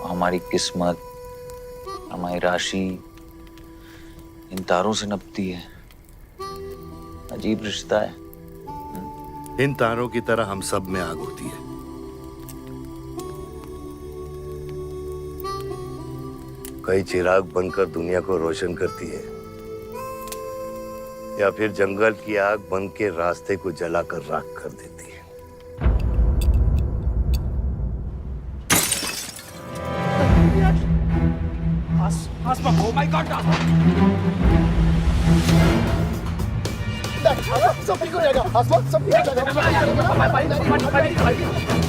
हमारी किस्मत, हमारी राशि इन तारों से नपती है। अजीब रिश्ता है। इन तारों की तरह हम सब में आग होती है। कई चिराग बनकर दुनिया को रोशन करती है, या फिर जंगल की आग बन के रास्ते को जलाकर राख कर देती है। Oh my God! सब ठीक हो जाएगा। आसमान सब ठीक हो जाएगा।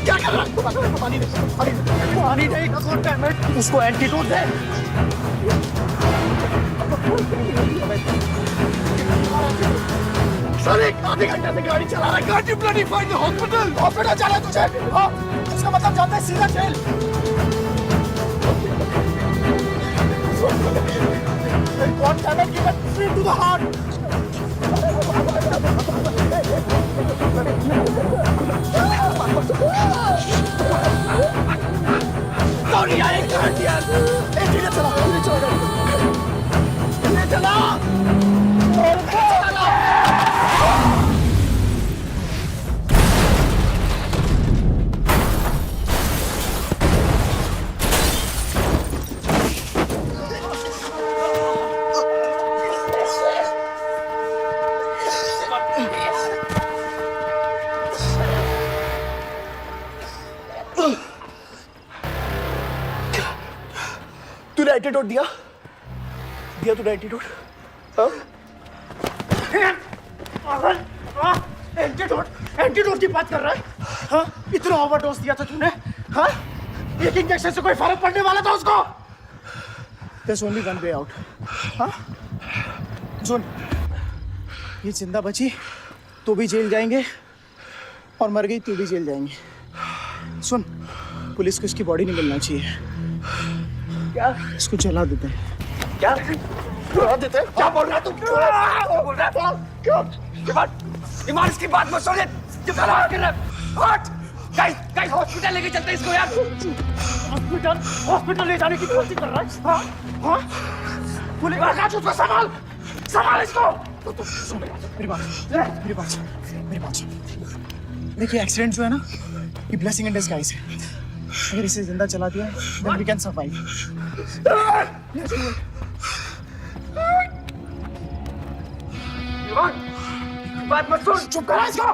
क्या कर रहा है? पानी नहीं, उसको एंटीडोट दे। सर, एक आधे घंटे से गाड़ी चला रहा है। Can't you bloody find the hospital? Hospital जाना है तुझे? हाँ, इसका मतलब जानता है सीधा jail. God damn it, give it straight to the heart. Sorry, I can't यार। धीरे चला, धीरे चला, धीरे चला। तूने एंटीडोट दिया तूने एंटीडोट? एंटीडोट की बात कर रहा है? हाँ, इतना ओवरडोज दिया था तूने? हाँ, एक इंजेक्शन से कोई फर्क पड़ने वाला था उसको? There's only one way out। हाँ, सुन, ये जिंदा बची तो भी जेल जाएंगे और मर गई तो भी जेल जाएंगे। सुन, पुलिस को इसकी बॉडी नहीं मिलना चाहिए। क्या? इसको जला देते हैं। क्या? जला देते हैं? क्या बोल रहा है तू? क्या बोल रहा है? क्यों? ईमान, इसकी बात मत सुन। गाइस, हॉस्पिटल लेके चलते इसको यार। हॉस्पिटल ले जाने की कोशिश कर रहा है? हाँ, हाँ। पुलिस का उसको संभाल इसको। सुन मेरी बात। देखिए, एक्सीडेंट जो है ना, ये ब्लेसिंग इन डिस्गाइज है। अगर इसे जिंदा चला दिया, then we can survive। बात मत सुन, चुप करा इसको।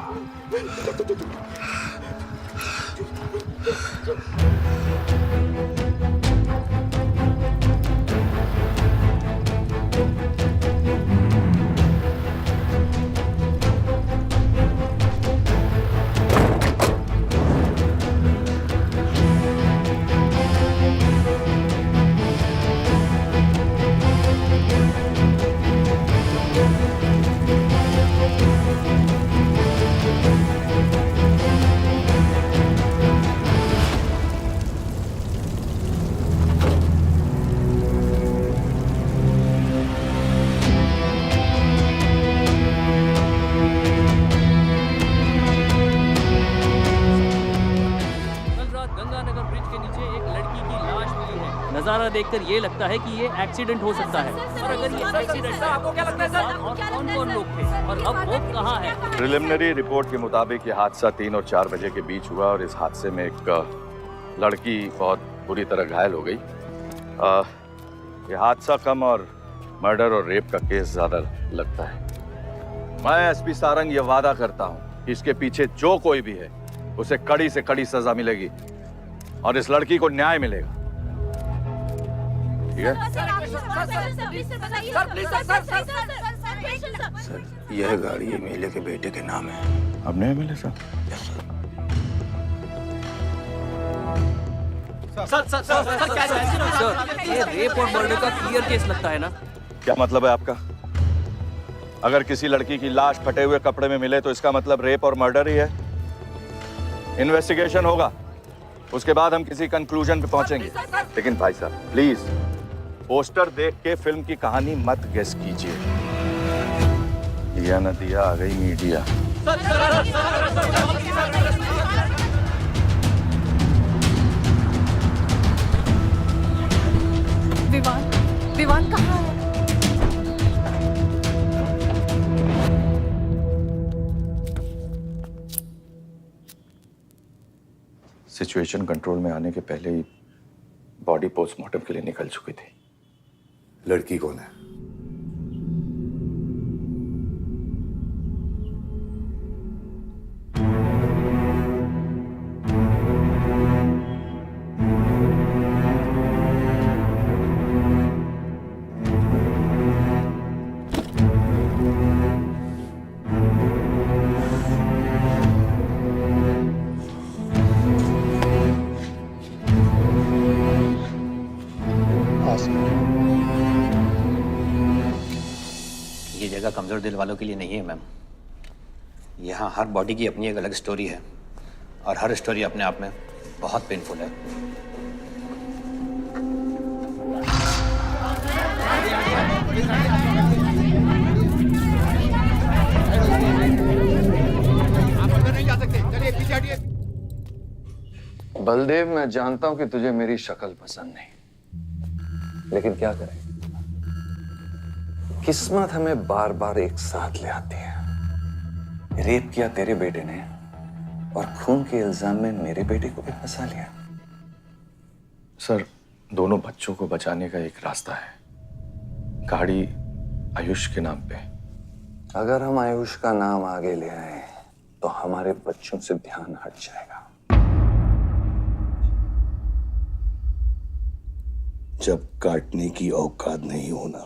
नजारा देखकर ये लगता है कि ये एक्सीडेंट हो सकता है। और अगर ये एक्सीडेंट है, आपको क्या लगता है सर? और कौन-कौन लोग थे और अब वो कहाँ है? प्रिलिमिनरी रिपोर्ट के मुताबिक ये हादसा 3 और 4 बजे के बीच हुआ और इस हादसे में एक लड़की बहुत बुरी तरह घायल हो गई। ये हादसा कम और मर्डर और रेप का केस ज्यादा लगता है। मैं एसपी सारंग ये वादा करता हूँ कि इसके पीछे जो कोई भी है उसे कड़ी से कड़ी सजा मिलेगी और इस लड़की को न्याय मिलेगा। ठीक है? सर, यह गाड़ी एमएलए के बेटे के नाम है। अब नहीं एमएलए साहब? सर, ये रेप और मर्डर का क्लियर केस लगता है ना? क्या मतलब है आपका? अगर किसी लड़की की लाश फटे हुए कपड़े में मिले तो इसका मतलब रेप और मर्डर ही है। इन्वेस्टिगेशन होगा, उसके बाद हम किसी कंक्लूजन पे पहुंचेंगे। लेकिन भाई साहब प्लीज पोस्टर देख के फिल्म की कहानी मत गेस कीजिए। दिया न दिया आ गई मीडिया। विवान कहाँ है? सिचुएशन कंट्रोल में आने के पहले ही बॉडी पोस्टमार्टम के लिए निकल चुकी थी। लड़की कौन है? ये जगह कमजोर दिल वालों के लिए नहीं है मैम। यहाँ हर बॉडी की अपनी एक अलग स्टोरी है और हर स्टोरी अपने आप में बहुत पेनफुल है। आप अंदर नहीं जा सकते, चलिए पीछे हटिए। बलदेव, मैं जानता हूं कि तुझे मेरी शक्ल पसंद नहीं, लेकिन क्या करें, किस्मत हमें बार बार एक साथ ले आती है। रेप किया तेरे बेटे ने और खून के इल्जाम में मेरे बेटे को भी फंसा लिया। सर, दोनों बच्चों को बचाने का एक रास्ता है, गाड़ी आयुष के नाम पे। अगर हम आयुष का नाम आगे ले आए तो हमारे बच्चों से ध्यान हट जाएगा। जब काटने की औकात नहीं होना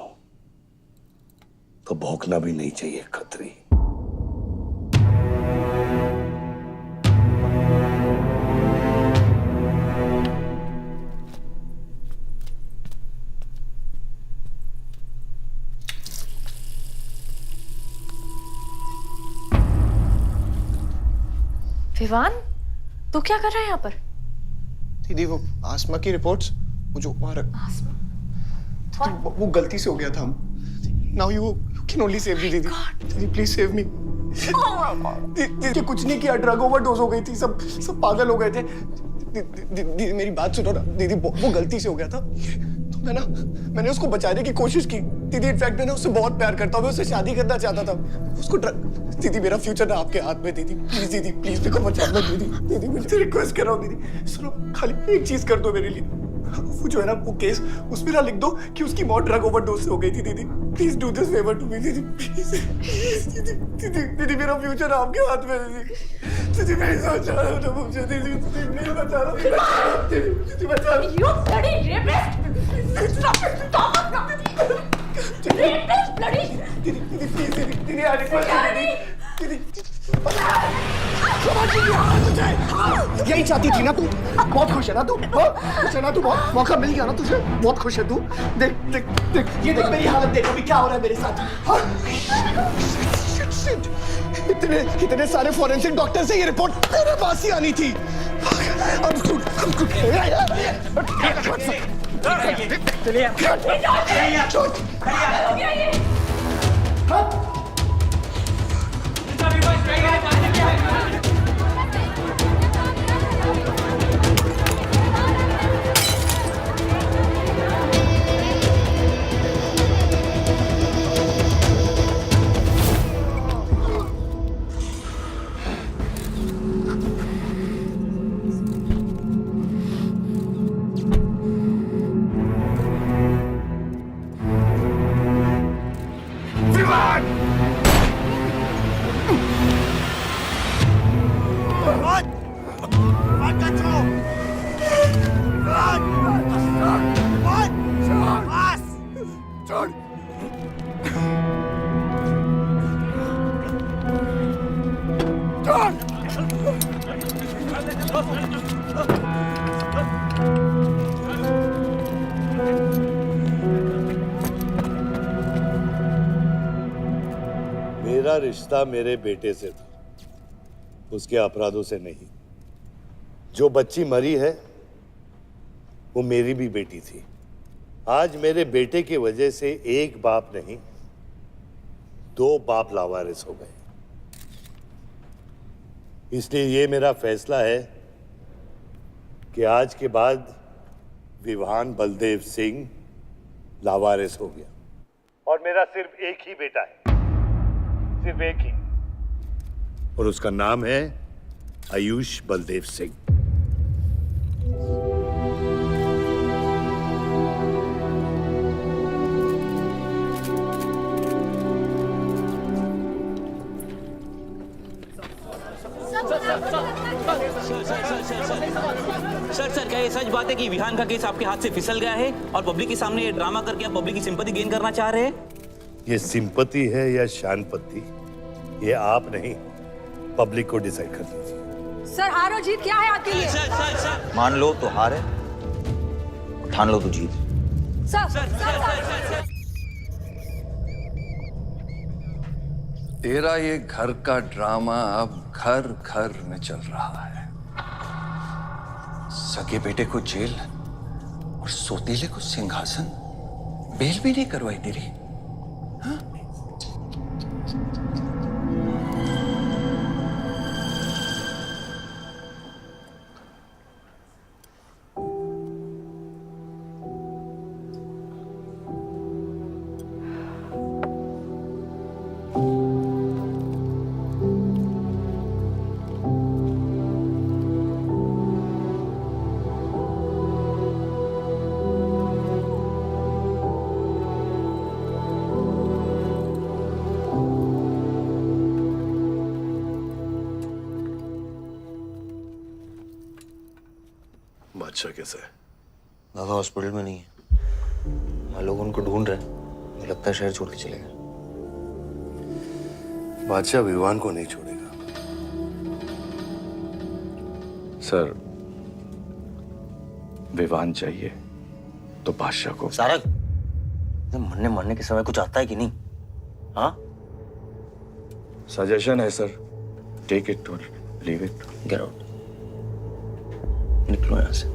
तो भौंकना भी नहीं चाहिए खतरी। विवान, तू क्या कर रहा है यहाँ पर? दीदी वो आसमा की रिपोर्ट्स, वो जो वहाँ आसमा, वो गलती से हो गया था। Now you can only save me, दीदी। दीदी प्लीज सेव मी। दीदी कुछ नहीं किया, ड्रग ओवरडोज हो गई थी, सब पागल हो गए थे। दीदी मेरी बात सुनो ना, दीदी वो गलती से हो गया था। तो मैंने उसको बचाने की कोशिश की। दीदी इनफैक्ट मैंने उससे बहुत प्यार करता हूँ, मैं उससे शादी करना चाहता था। उसको दीदी मेरा फ्यूचर ना आपके हाथ में। दीदी प्लीज मेरे को बचा लो। दीदी मुझे रिक्वेस्ट कर रहा हूँ, दीदी सुनो, खाली एक चीज कर दो मेरे लिए। वो जो है ना वो केस उसमें ना लिख दो कि उसकी मौत ड्रग ओवरडोज से हो गई थी। दीदी please do this favour to me दीदी, प्लीज दीदी मेरा फ्यूचर आपके हाथ में है दीदी मेरी सोच रहा हूं ना मुझे दीदी नहीं बचा रहा दीदी बचा रहा You bloody rapist! Stop it! Stop it! Rapist! Bloody! दीदी प्लीज दीदी आई रिक्वेस्ट दीदी यही चाहती थी ना तू? बहुत खुश है ना तू? खुश है ना तू? बहुत मौका मिल गया ना तुझे? बहुत खुश है तू? देख देख देख ये देख मेरी हालत देख अभी क्या हो रहा है मेरे साथ। इतने सारे फॉरेंसिक डॉक्टर से ये रिपोर्ट तेरे पास ही आनी थी। मेरा रिश्ता मेरे बेटे से था, उसके अपराधों से नहीं। जो बच्ची मरी है वो मेरी भी बेटी थी। आज मेरे बेटे की वजह से एक बाप नहीं 2 बाप लावारिस हो गए। इसलिए ये मेरा फैसला है कि आज के बाद विवान बलदेव सिंह लावारिस हो गया और मेरा सिर्फ एक ही बेटा है, सिर्फ एक ही, और उसका नाम है आयुष बलदेव सिंह। सर क्या ये सच बात है कि विहान का केस आपके हाथ से फिसल गया है और पब्लिक के सामने ये ड्रामा करके आप पब्लिक की सिंपैथी गेन करना चाह रहे हैं? ये सिंपैथी है या शानपत्ती, ये आप नहीं पब्लिक को डिसाइड कर दीजिए। सर हार और जीत क्या है आपके लिए? मान लो तो हार है, ठान लो तो जीत। तेरा ये घर का ड्रामा अब घर घर में चल रहा है। सगे बेटे को जेल और सोतीले को सिंहासन, बेल भी नहीं करवाई तेरी। हाँ? बादशाह कैसा है? बाबा हॉस्पिटल में नहीं है, वहाँ लोग उनको ढूंढ रहे हैं। मुझे लगता है शहर छोड़ के चले गए। बादशाह विवान को नहीं छोड़ेगा। सर, विवान चाहिए तो बादशाह को। सारंग, मरने के समय कुछ आता है कि नहीं? हाँ? सजेशन है सर, टेक इट और लीव इट। गेट आउट, निकलो यहां से।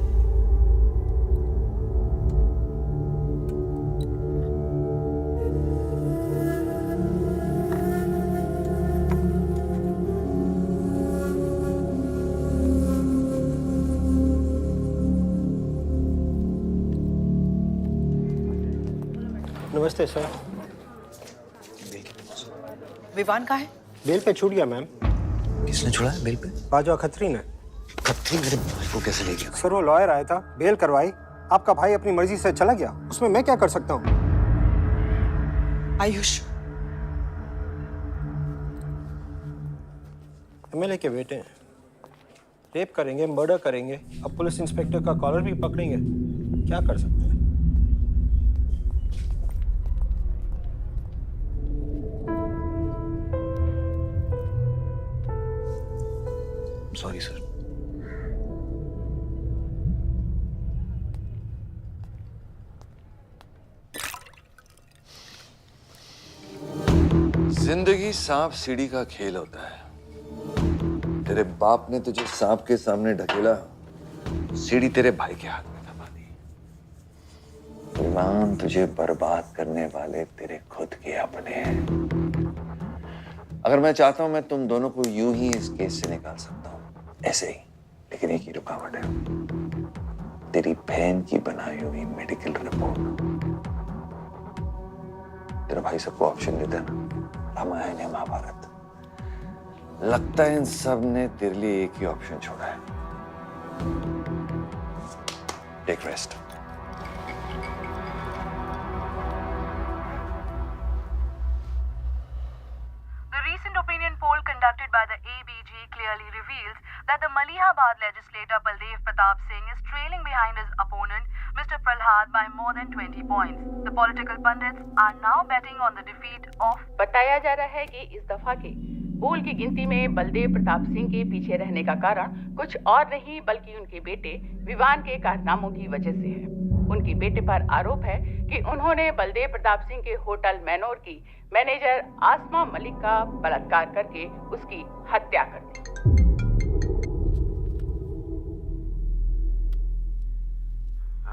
नमस्ते सर। विवान कहाँ है? बेल पे छूट गया मैम। किसने छुड़ा बेल पे? बाजवा खत्री ने। खत्री मेरे भाई को कैसे ले गया? सर वो लॉयर आया था, बेल करवाई, आपका भाई अपनी मर्जी से चला गया, उसमें मैं क्या कर सकता हूँ? आयुष, एमएलए के बेटे हैं, रेप करेंगे, मर्डर करेंगे, अब पुलिस इंस्पेक्टर का कॉलर भी पकड़ेंगे, क्या कर सकते हैं? Sorry sir. जिंदगी सांप सीढ़ी का खेल होता है। तेरे बाप ने तुझे सांप के सामने ढकेला, सीढ़ी तेरे भाई के हाथ में दबा दी। विमान, तुझे बर्बाद करने वाले तेरे खुद के अपने हैं। अगर मैं चाहता हूं मैं तुम दोनों को यूं ही इस केस से निकाल सकता हूं, ऐसे ही, लेकिन एक ही रुकावट है, तेरी बहन की बनाई हुई मेडिकल रिपोर्ट। तेरा भाई सबको ऑप्शन देता है ना, रामायण या महाभारत। लगता है इन सब ने तेरे लिए एक ही ऑप्शन छोड़ा है, take rest. The recent opinion poll conducted by the ABG clearly reveals that the Malihabad legislator Baldev Pratap Singh is trailing behind his opponent, Mr. Prahlad, by more than 20 points. The political pundits are now betting on the defeat of. बताया जा रहा है कि इस दफा के पोल की गिनती में बलदेव प्रताप सिंह के पीछे रहने का कारण कुछ और नहीं बल्कि उनके बेटे विवान के कारनामों की वजह से है। उनके बेटे पर आरोप है कि उन्होंने बलदेव प्रताप सिंह के होटल मैनोर की मैनेजर आसमा मलिक का बलात्कार करके उसकी हत्या कर दी।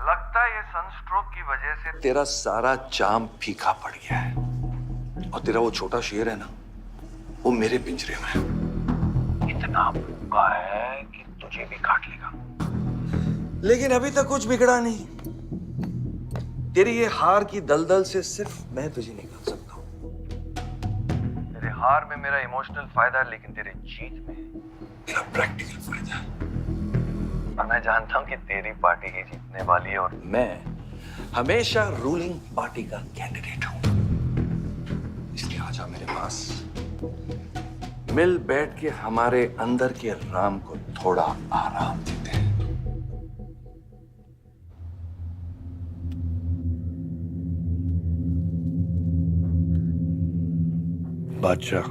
लगता है ये सनस्ट्रोक की वजह से तेरा सारा चाम फीका पड़ गया है, और तेरा वो छोटा शेर है ना, वो मेरे पिंजरे में है। इतना भूखा है कि तुझे भी काट लेगा। लेकिन अभी तक कुछ बिगड़ा नहीं। तेरी ये हार की दलदल से सिर्फ मैं तुझे निकाल सकता हूँ। तेरे हार में मेरा इमोशनल फायदा है, लेकिन तेरे जीत में मेरा प्रैक्टिकल फायदा है। और मैं जानता हूँ कि तेरी पार्टी ही जीतने वाली है, और मैं हमेशा रूलिंग पार्टी का कैंडिडेट हूँ। इसलिए आजा मेरे पास, मिल बैठ के हमारे अंदर के राम को थोड़ा आराम देते हैं। बादशाह,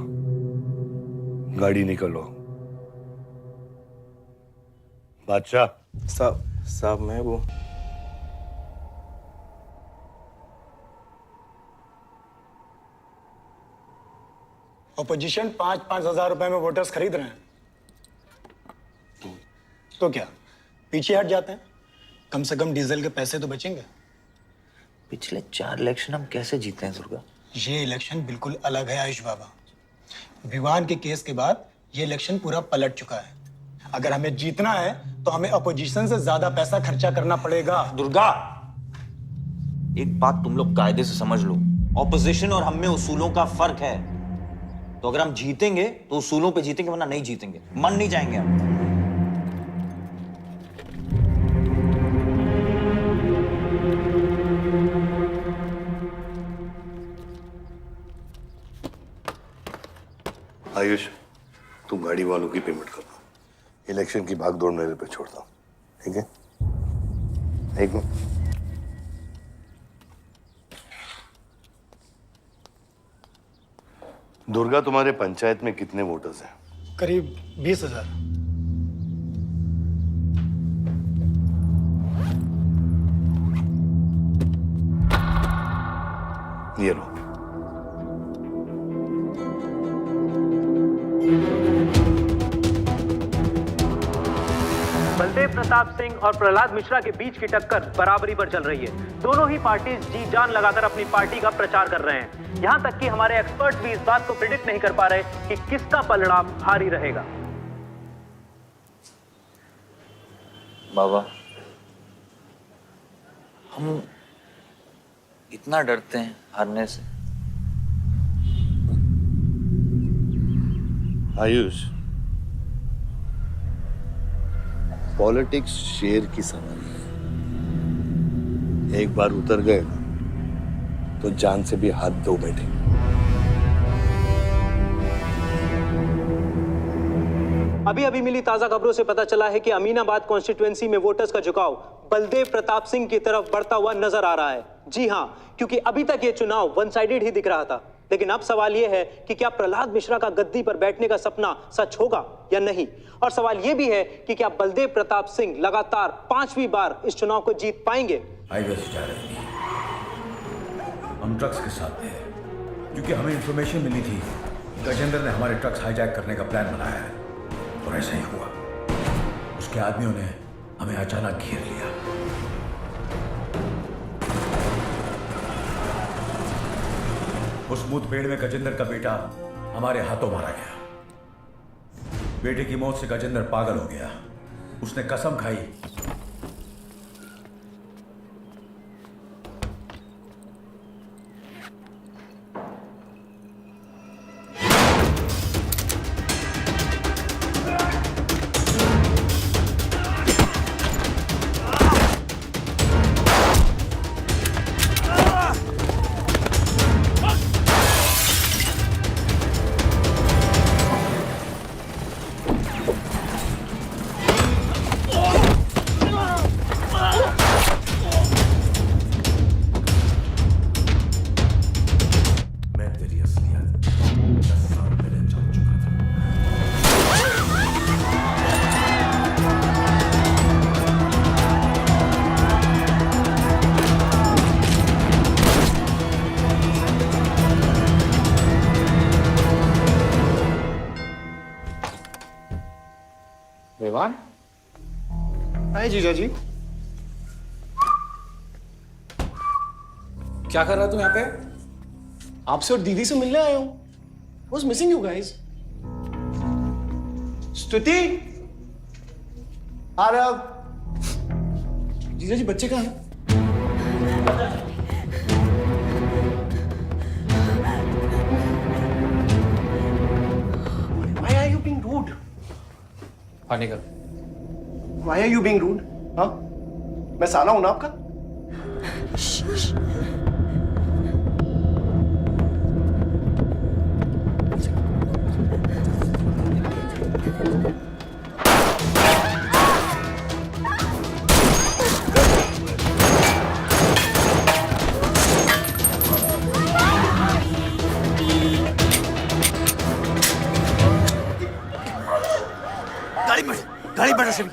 गाड़ी निकलो। बादशाह साहब मैं वो ऑपोजिशन 5-5 हजार रुपए में वोटर्स खरीद रहे हैं, तो क्या पीछे हट जाते हैं? कम से कम डीजल के पैसे तो बचेंगे। पिछले 4 इलेक्शन हम कैसे जीते हैं दुर्गा? ये इलेक्शन बिल्कुल अलग है आयुष बाबा। विवान के केस के बाद ये इलेक्शन पूरा पलट चुका है। अगर हमें जीतना है तो हमें अपोजिशन से ज्यादा पैसा खर्चा करना पड़ेगा। दुर्गा, एक बात तुम लोग कायदे से समझ लो, ऑपोजिशन और हम में उसूलों का फर्क है। तो अगर हम जीतेंगे तो उसूलों पे जीतेंगे, वरना नहीं जीतेंगे, मन नहीं जाएंगे हम। आयुष, तुम गाड़ी वालों की पेमेंट कर दो। इलेक्शन की भागदौड़ मेरे पे छोड़ता हूँ, ठीक है? एक मिनट। दुर्गा, तुम्हारे पंचायत में कितने वोटर्स हैं? करीब 20,000। ये लो। बलदेव प्रताप सिंह और प्रहलाद मिश्रा के बीच की टक्कर बराबरी पर चल रही है। दोनों ही पार्टीज जी जान लगाकर अपनी पार्टी का प्रचार कर रहे हैं। यहां तक कि हमारे एक्सपर्ट भी इस बात को प्रिडिक्ट नहीं कर पा रहे कि किसका परिणाम भारी रहेगा। बाबा, हम इतना डरते हैं हारने से। आयुष, पॉलिटिक्स शेर की सवारी है। एक बार उतर गए ना तो जान से भी हाथ धो बैठे। अभी अभी मिली ताजा खबरों से पता चला है कि अमीनाबाद कॉन्स्टिट्यूएंसी में वोटर्स का झुकाव बलदेव प्रताप सिंह की तरफ बढ़ता हुआ नजर आ रहा है। जी हां, क्योंकि अभी तक ये चुनाव वन साइडेड ही दिख रहा था, लेकिन अब सवाल ये है कि क्या प्रहलाद मिश्रा का गद्दी पर बैठने का सपना सच होगा या नहीं। और सवाल ये भी है कि क्या बलदेव प्रताप सिंह लगातार 5वीं बार इस चुनाव को जीत पाएंगे। हाईवे से जा रहे थे, हम ट्रक्स के साथ थे, क्योंकि हमें इंफॉर्मेशन मिली थी गजेंद्र ने हमारे ट्रक्स हाईजैक करने का प्लान बनाया है, और ऐसा ही हुआ। उसके आदमियों ने हमें अचानक घेर लिया। उस मुठभेड़ में गजेंद्र का बेटा हमारे हाथों मारा गया। बेटे की मौत से गजेंद्र पागल हो गया। उसने कसम खाई विवान। हाय जीजा जी। क्या कर रहा तू यहाँ पे? आपसे और दीदी से मिलने आया हूं। Was missing you guys. स्तुति, आरव, जीजा जी बच्चे कहाँ हैं? Why are you being rude? पानी कर। Why are you being rude? हाँ? मैं साला हूं ना आपका? गाड़ी बढ़ा से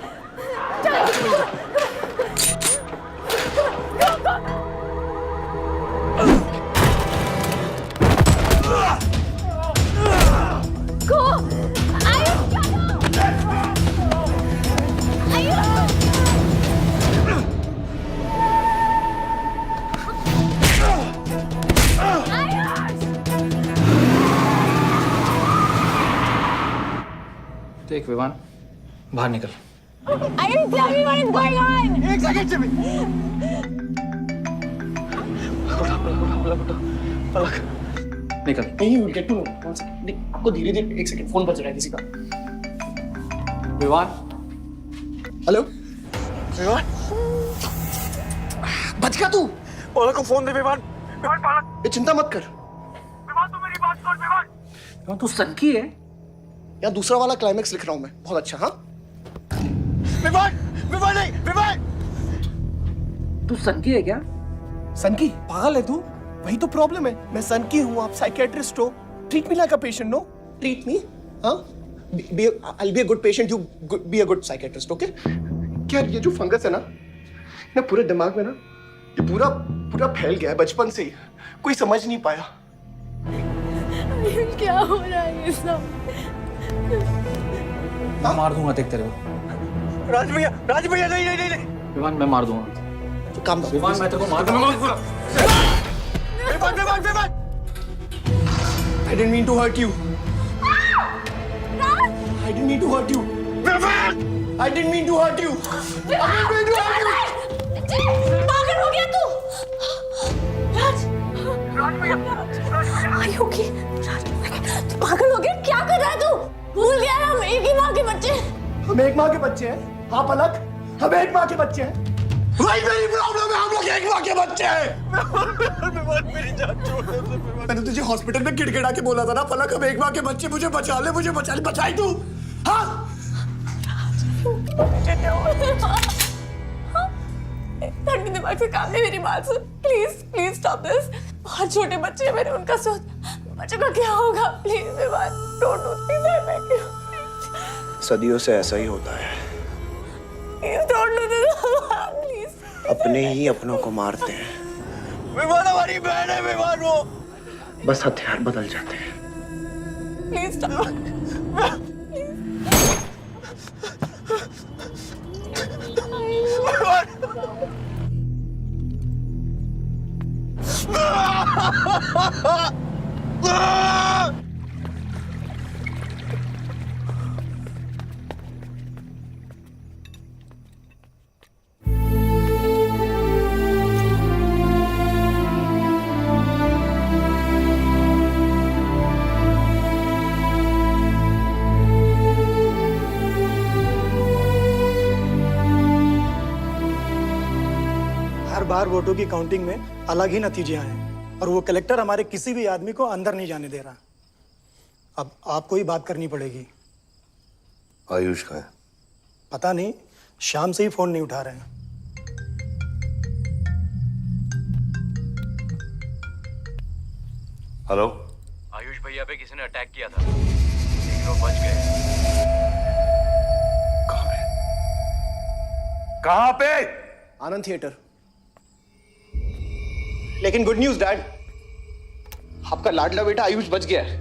देख विवान, बाहर निकल। I didn't tell me what is going on. एक सेकंड से भी। निकल। नहीं, you will get to know. One second. नहीं, आपको धीरे धीरे एक सेकंड फोन बज रहा है किसी का। विवान। हेलो विवान, बच गया तू। पलक को फोन दे विवान। विवान पलक, ये चिंता मत कर। विवान तू मेरी बात सुन। विवान तू सनकी है या दूसरा वाला क्लाइमेक्स लिख रहा हूं मैं। बहुत अच्छा। हाँ विवान, विवान नहीं, विवान। तू सनकी है क्या? सनकी? पागल है तू? वही तो प्रॉब्लम है। मैं सनकी हूं, आप साइकियाट्रिस्ट हो। Treat me like a patient, no? Treat me. हाँ, I'll be a good patient, you be a good psychiatrist, okay? क्या ये जो फंगस है ना पूरे दिमाग में ना, ये पूरा पूरा फैल गया है बचपन से ही। कोई समझ नहीं पाया। क्या हो रहा है ये सब? मैं मार दूंगा देख तेरे को। राज भैया नहीं नहीं नहीं। विवान मैं मार दूंगा। तो काम विवान मैं तेरे को मार दूंगा। Vivaan I didn't mean to hurt you. I didn't mean to hurt you. I didn't mean to hurt you. पागल हो गया तू? Are you okay? तू पागल हो गया? क्या कर रहा है तू? भूल गया हम एक ही माँ के बच्चे। हम एक माँ के बच्चे हैं। हाँ पलक, हम एक माँ के बच्चे हैं। वही मेरी प्रॉब्लम है, हम लोग एक माँ के बच्चे हैं। मेरी जान छोड़ दे। मैंने तुझे हॉस्पिटल में गिड़गिड़ा के बोला था ना पलक, हम एक माँ के बच्चे, मुझे बचा ले, मुझे बचा ले। बचाई तू? हाँ ठंडी दिमाग से काम नहीं, मेरी बात सुन प्लीज, प्लीज स्टॉप दिस। बहुत छोटे बच्चे हैं मेरे, उनका सोच बच्चों का क्या होगा। Please Vivaan, don't do this, I beg you. सदियों से ऐसा ही होता है, please don't do this please. अपने ही अपनों को मारते हैं। विवान हमारी बहन है विवान, वो बस हथियार बदल जाते हैं। Please stop. हर बार वोटों की काउंटिंग में अलग ही नतीजे आए हैं और वो कलेक्टर हमारे किसी भी आदमी को अंदर नहीं जाने दे रहा। अब आपको ही बात करनी पड़ेगी। आयुष का है? पता नहीं, शाम से ही फोन नहीं उठा रहे हैं। हेलो, आयुष भैया पे किसी ने अटैक किया था, लेकिन वो बच गए। कहाँ पे? आनंद थिएटर। लेकिन गुड न्यूज डैड, आपका लाडला बेटा आयुष बच गया है।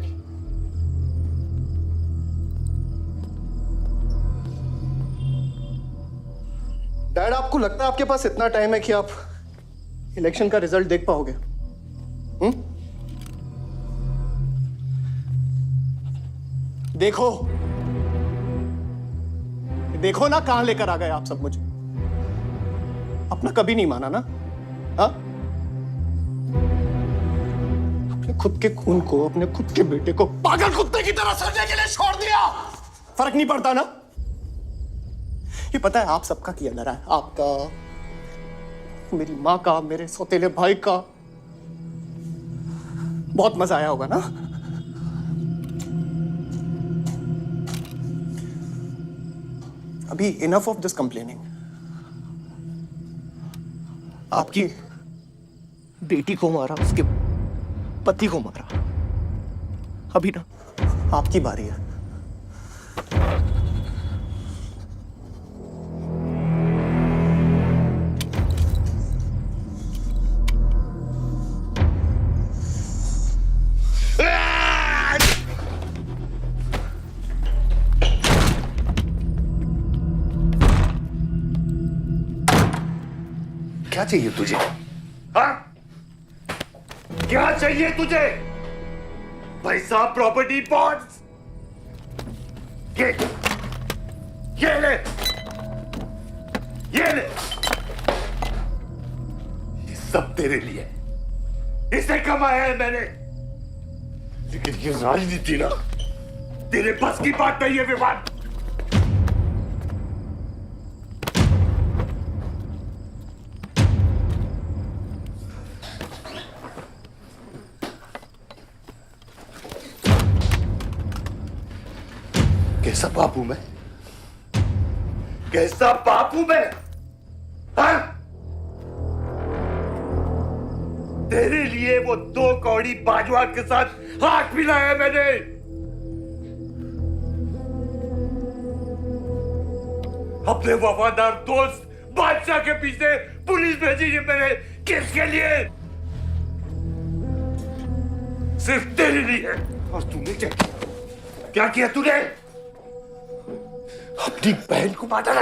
डैड, आपको लगता है आपके पास इतना टाइम है कि आप इलेक्शन का रिजल्ट देख पाओगे? देखो देखो ना, कहां लेकर आ गए आप सब मुझे। अपना कभी नहीं माना ना? हाँ, अपने खुद के खून को, अपने खुद के बेटे को पागल कुत्ते की तरह सड़ने के लिए छोड़ दिया। फर्क नहीं पड़ता ना? ये पता है आप सबका किया जा रहा है, आपका, मेरी माँ का, मेरे सौतेले भाई का। बहुत मजा आया होगा ना? अभी इनफ ऑफ दिस कंप्लेनिंग। आपकी बेटी को मारा, उसके पति को मारा, अभी ना आपकी बारी है। क्या चाहिए तुझे? हाँ? क्या चाहिए तुझे? पैसा, प्रॉपर्टी, बॉन्ड्स? ये ले, ये ले। ये सब तेरे लिए, इसे कमाया है मैंने। लेकिन ये राजनीति ना तेरे बस की बात नहीं है विवान। कैसा बाप हूं मैं? कैसा बाप हूं मैं? हाँ? तेरे लिए वो 2 कौड़ी बाजवान के साथ हाथ मिलाया मैंने। अपने वफादार दोस्त बादशाह के पीछे पुलिस भेजी है मैंने। किसके लिए? सिर्फ तेरे लिए। और तूने क्या किया तूने? अपनी बहन को मारा ना।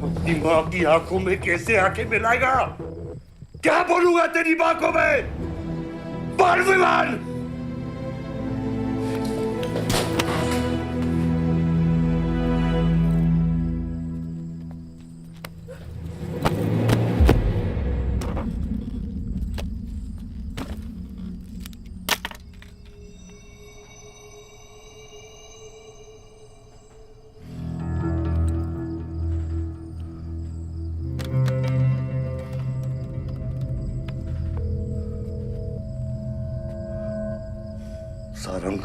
अपनी मां की आंखों में कैसे आंखें मिलाएगा? क्या बोलूंगा तेरी मां को मैं? बोल विमान। सारंग,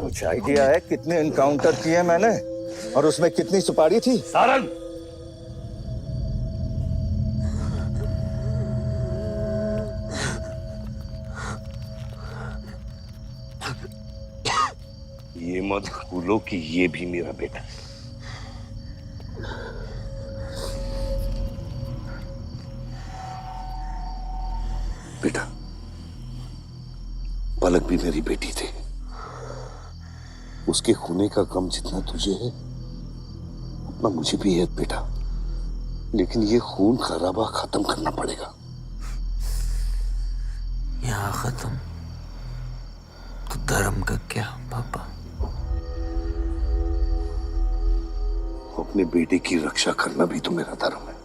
कुछ आइडिया है कितने इनकाउंटर किए मैंने और उसमें कितनी सुपारी थी? सारंग, ये मत भूलो कि ये भी मेरा बेटा है। बेटा, पलक भी मेरी बेटी थी। उसके खूने का गम जितना तुझे है उतना मुझे भी है बेटा, लेकिन ये खून खराबा खत्म करना पड़ेगा। यहाँ खत्म तो धर्म का क्या पापा? अपने बेटे की रक्षा करना भी तो मेरा धर्म है।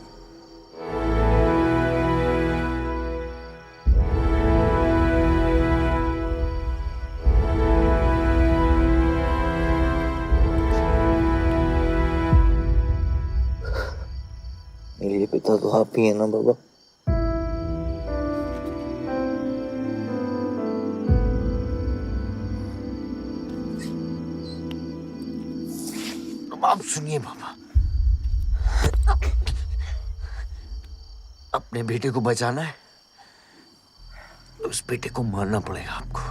मेरे पिता तो आप ही है ना बाबा? अब आप सुनिए बाबा, अपने बेटे को बचाना है तो उस बेटे को मारना पड़ेगा आपको।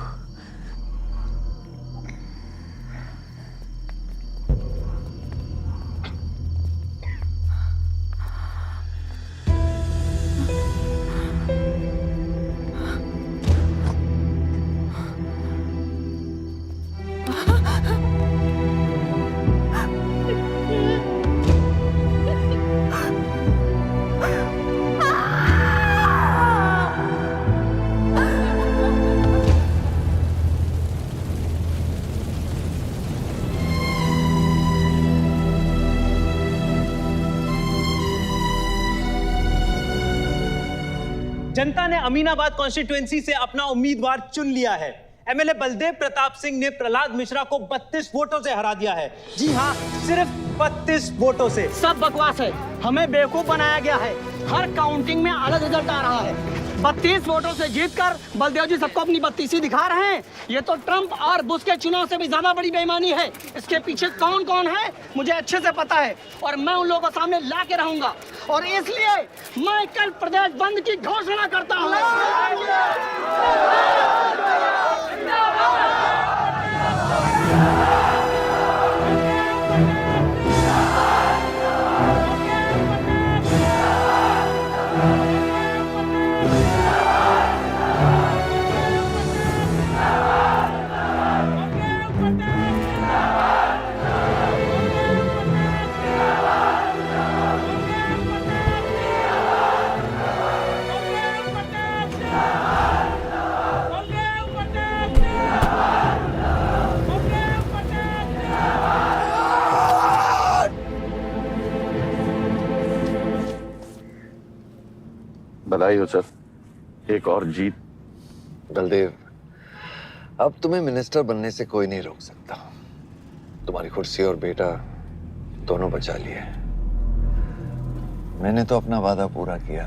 जनता ने अमीनाबाद कॉन्स्टिट्यूएंसी से अपना उम्मीदवार चुन लिया है। एमएलए बलदेव प्रताप सिंह ने प्रहलाद मिश्रा को 32 वोटों से हरा दिया है। जी हाँ, सिर्फ 32 वोटों से। सब बकवास है, हमें बेवकूफ बनाया गया है। हर काउंटिंग में अलग रिजल्ट आ रहा है। 32 वोटों से जीतकर बलदेव जी सबको अपनी बत्तीसी दिखा रहे हैं। ये तो ट्रंप और बुश के चुनाव से भी ज्यादा बड़ी बेईमानी है। इसके पीछे कौन कौन है मुझे अच्छे से पता है और मैं उन लोगों को सामने ला के रहूंगा और इसलिए मैं कल प्रदेश बंद की घोषणा करता हूँ। बधाई हो सर, एक और जीत बलदेव, अब तुम्हें मिनिस्टर बनने से कोई नहीं रोक सकता। तुम्हारी कुर्सी और बेटा दोनों बचा लिए। मैंने तो अपना वादा पूरा किया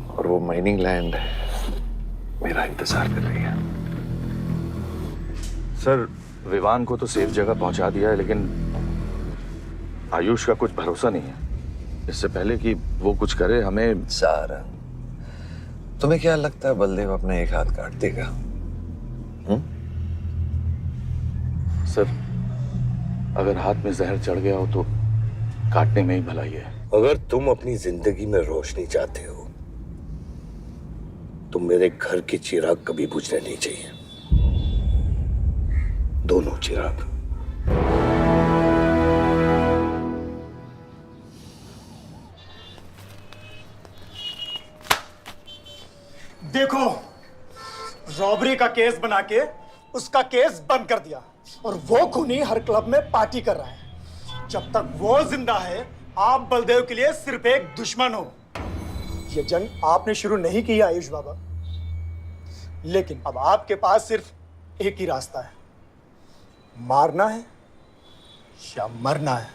और वो माइनिंग लैंड मेरा इंतजार कर रही है। सर, विवान को तो सेफ जगह पहुंचा दिया है, लेकिन आयुष का कुछ भरोसा नहीं है। इससे पहले कि वो कुछ करे, हमें सारा। तुम्हें क्या लगता है बलदेव अपना एक हाथ काट देगा? सर, अगर हाथ में जहर चढ़ गया हो तो काटने में ही भलाई है। अगर तुम अपनी जिंदगी में रोशनी चाहते हो तो मेरे घर के चिराग कभी बुझने नहीं चाहिए, दोनों चिराग। देखो, रॉबरी का केस बना के उसका केस बंद कर दिया और वो खूनी हर क्लब में पार्टी कर रहा है। जब तक वो जिंदा है, आप बलदेव के लिए सिर्फ एक दुश्मन हो। ये जंग आपने शुरू नहीं की आयुष बाबा, लेकिन अब आपके पास सिर्फ एक ही रास्ता है, मारना है या मरना है।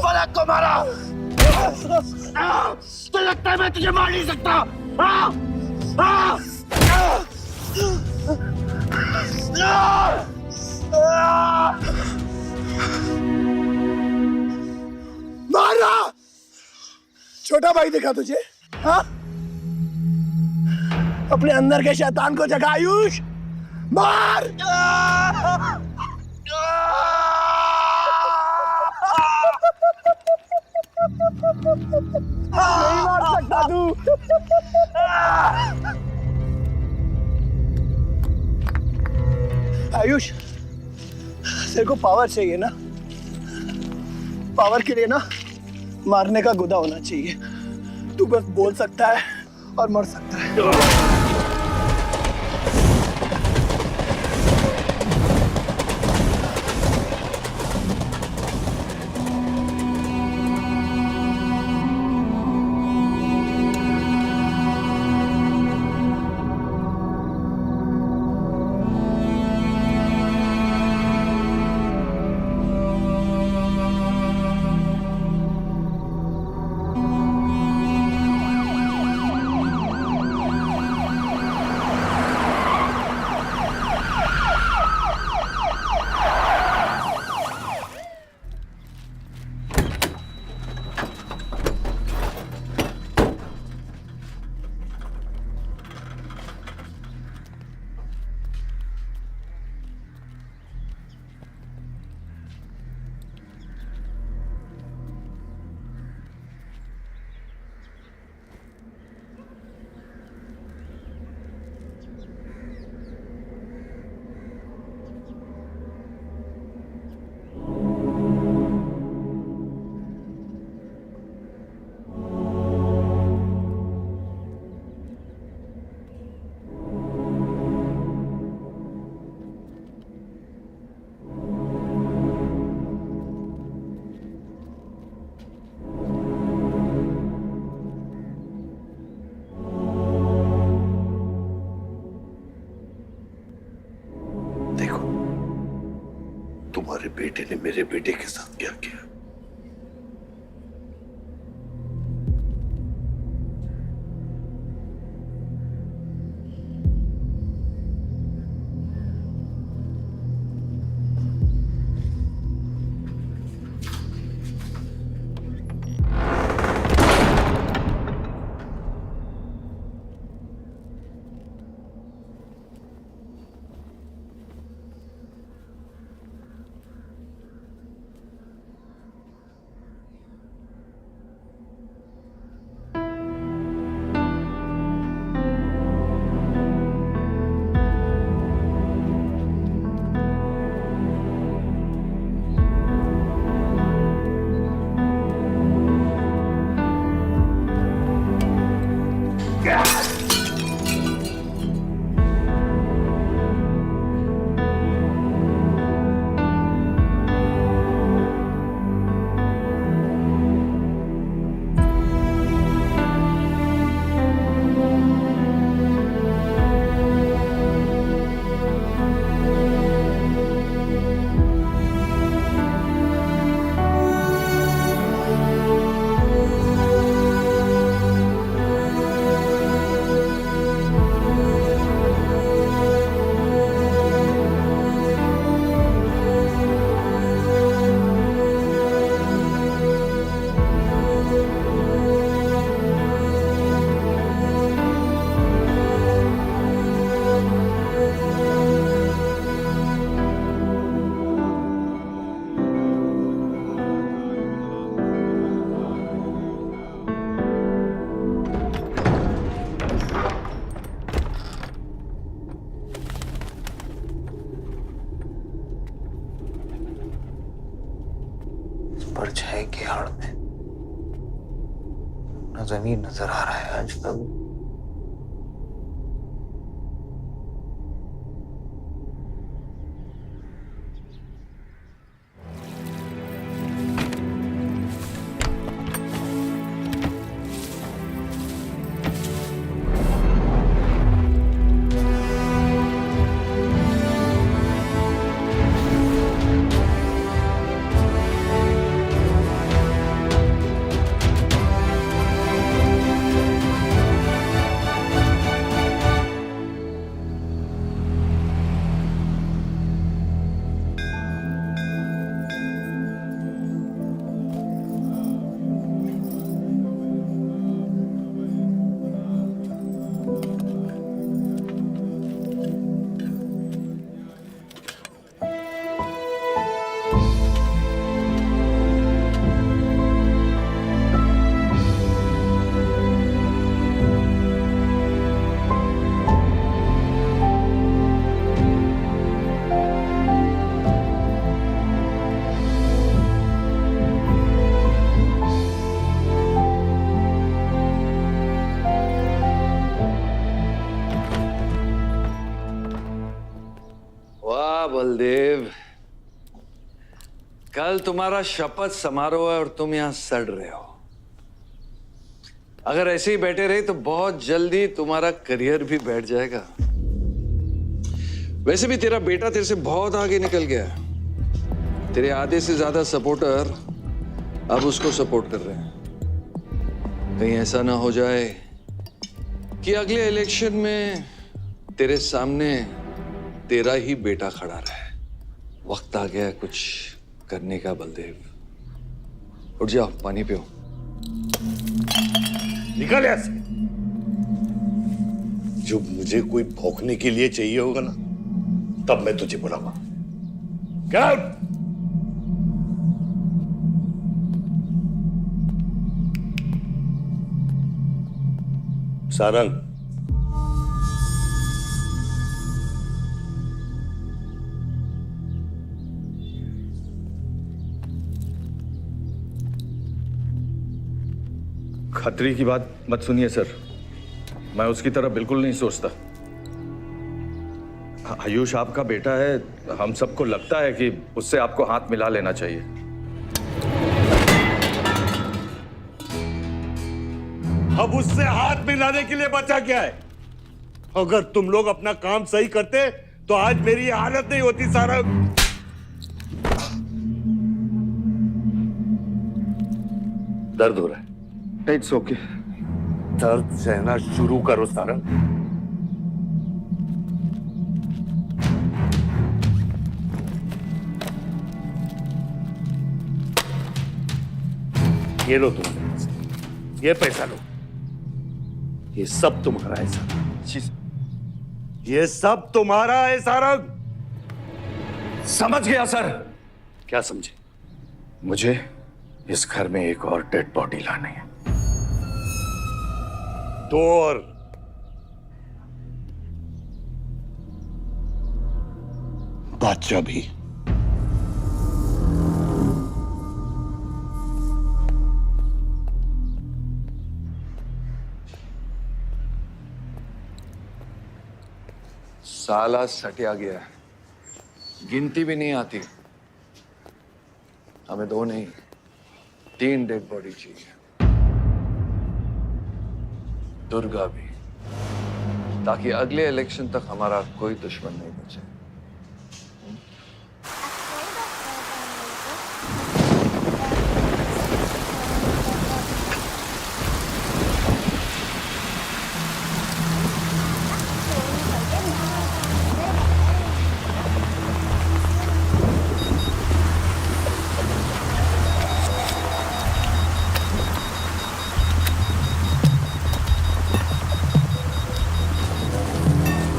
फलक को मारा। तो लगता है मैं तुझे मार नहीं सकता। मारा। छोटा भाई दिखा तुझे? हाँ, अपने अंदर के शैतान को जगा आयुष, मार। नहीं मार सकता तू। आयुष, तेरे को पावर चाहिए ना? पावर के लिए ना मारने का गुदा होना चाहिए। तू बस बोल सकता है और मर सकता है। तुम्हारे बेटे ने मेरे बेटे के साथ क्या किया। परछाई की आड़ में न जमीन नजर आ रहा है आज तक। बलदेव, कल तुम्हारा शपथ समारोह है और तुम यहां सड़ रहे हो। अगर ऐसे ही बैठे रहे तो बहुत जल्दी तुम्हारा करियर भी बैठ जाएगा। वैसे भी तेरा बेटा तेरे से बहुत आगे निकल गया है। तेरे आधे से ज्यादा सपोर्टर अब उसको सपोर्ट कर रहे हैं। कहीं ऐसा ना हो जाए कि अगले इलेक्शन में तेरे सामने तेरा ही बेटा खड़ा रहे। वक्त आ गया कुछ करने का बलदेव। उठ जाओ, पानी पियो। निकल यहाँ से। जब मुझे कोई भौंकने के लिए चाहिए होगा ना, तब मैं तुझे बुलाऊंगा। Get out! सारंग, खतरी की बात मत सुनिए सर, मैं उसकी तरह बिल्कुल नहीं सोचता। आयुष आपका बेटा है, हम सबको लगता है कि उससे आपको हाथ मिला लेना चाहिए। अब उससे हाथ मिलाने के लिए बचा क्या है? अगर तुम लोग अपना काम सही करते तो आज मेरी ये हालत नहीं होती। सारंग, दर्द हो रहा है? It's okay. दर्द सहना शुरू करो सारंग। ये लो तुम्हारे पैसे, ये पैसा लो, ये सब तुम्हारा है सारंग, ये सब तुम्हारा है सारंग। समझ गया सर। क्या समझे? मुझे इस घर में एक और डेड बॉडी लानी है। 2 और। बादशाह भी। साला सटिया गया है, गिनती भी नहीं आती। हमें 2 नहीं 3 डेड बॉडी चाहिए, दुर्गा भी, ताकि अगले इलेक्शन तक हमारा कोई दुश्मन नहीं बचे।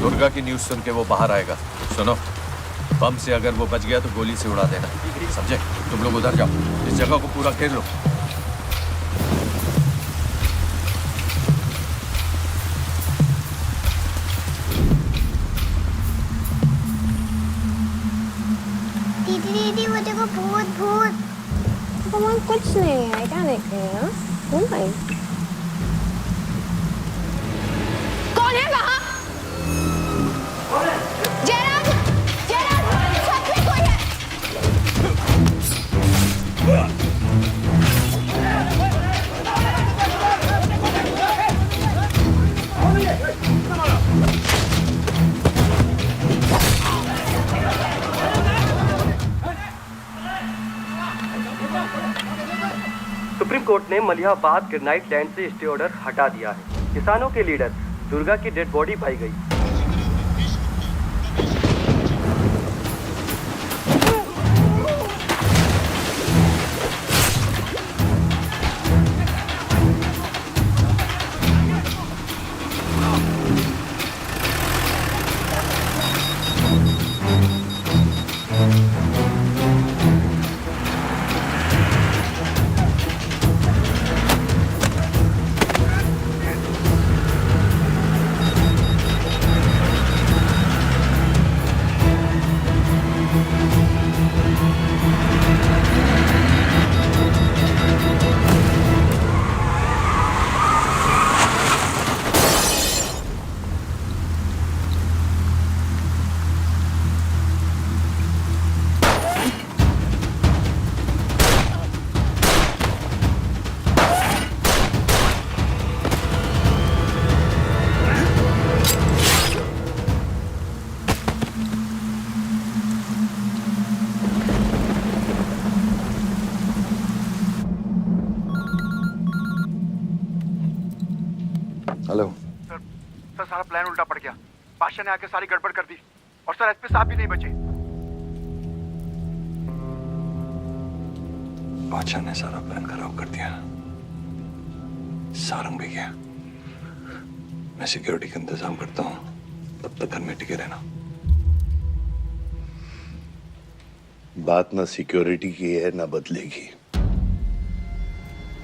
दुर्गा की न्यूज़ सुन के वो बाहर आएगा। सुनो, बम से अगर वो बच गया तो गोली से उड़ा देना, समझे? तुम लोग उधर जाओ, इस जगह को पूरा घेर लो। दीदी दीदी वो देखो भूत भूत। कुछ नहीं है, क्या देख रही है? कौन है वहाँ? जयराज, जयराज, सच में कोई है? सुप्रीम कोर्ट ने मलिहाबाद ग्रेनाइट लैंड से स्टे ऑर्डर हटा दिया है। किसानों के लीडर दुर्गा की डेड बॉडी पाई गई। हेलो सर, सारा प्लान उल्टा पड़ गया। बादशाह ने आके सारी गड़बड़ कर दी और सर एसपी साहब भी नहीं बचे। बादशाह ने सारा प्लान खराब कर दिया। सारंग भी गया। मैं सिक्योरिटी का इंतजाम करता हूँ, तब तक घर में टिके रहना। बात ना सिक्योरिटी की है ना बदलेगी।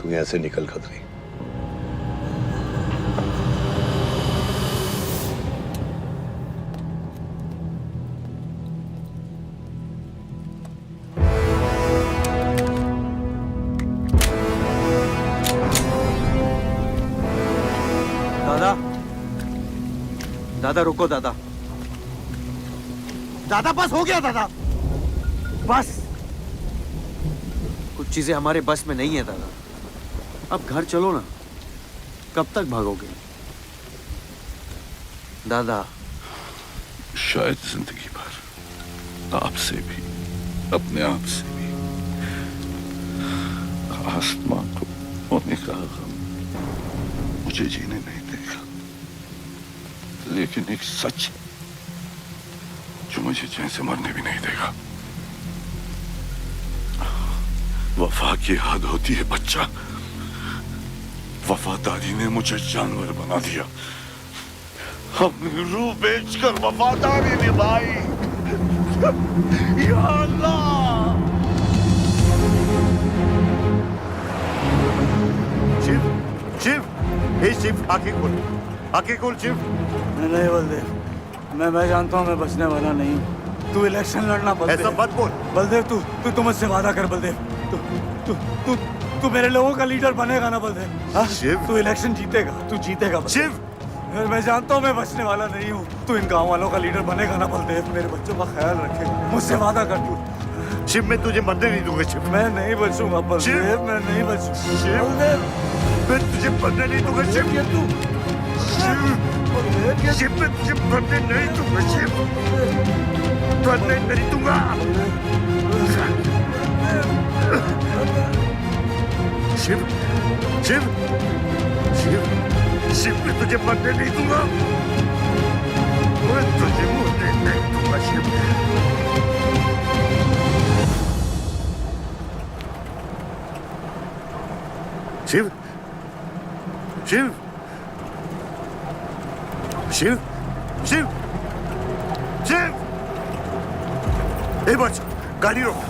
तू यहां से निकल खतरी। दादा, दादा रुको दादा। दादा बस हो गया दादा, बस। कुछ चीजें हमारे बस में नहीं है दादा। अब घर चलो ना, कब तक भागोगे दादा? शायद जिंदगी भर आपसे भी, अपने आप से भी, आसमां को होने का गम मुझे जीने नहीं देगा, लेकिन एक सच जो मुझे चैन से मरने भी नहीं देगा। वफा की हद होती है बच्चा। वफादारी ने मुझे जानवर बना दिया। हमने रूह बेचकर वफादारी निभाई। या अल्लाह। शिव, शिव, हे शिव, आंखें खोल, आंखें खोल शिव। नहीं बलदेव, मैं जानता हूँ मैं बचने वाला नहीं हूँ। तू इलेक्शन लड़ना बलदेव। ऐसा मत बोल बलदेव। तू मुझसे वादा कर बलदेव। तू मेरे लोगों का लीडर बनेगा ना बलदेव? शिव, तू इलेक्शन जीतेगा, तू जीतेगा शिव। मैं जानता हूँ मैं बचने वाला नहीं हूँ। तू इन गाँव वालों का लीडर बनेगा ना बलदेव? मेरे बच्चों का ख्याल रखेगा, मुझसे वादा कर तू। शिव, मैं तुझे मरने नहीं दूंगा शिव। मैं नहीं बचूंगा बलदेव, मैं नहीं बचूंगा शिव, मैं तुझे मरने नहीं दूंगा शिव। तू शिव, मैं तुझे मरने नहीं दूंगा शिव, मरने नहीं दूंगा। शिव, शिव, शिव, शिव, मैं तुझे मरने नहीं दूंगा, मैं तुझे मरने नहीं दूंगा शिव। शिव, शिव, शिव, शिव, शिव, ए बच, गाड़ी रोक।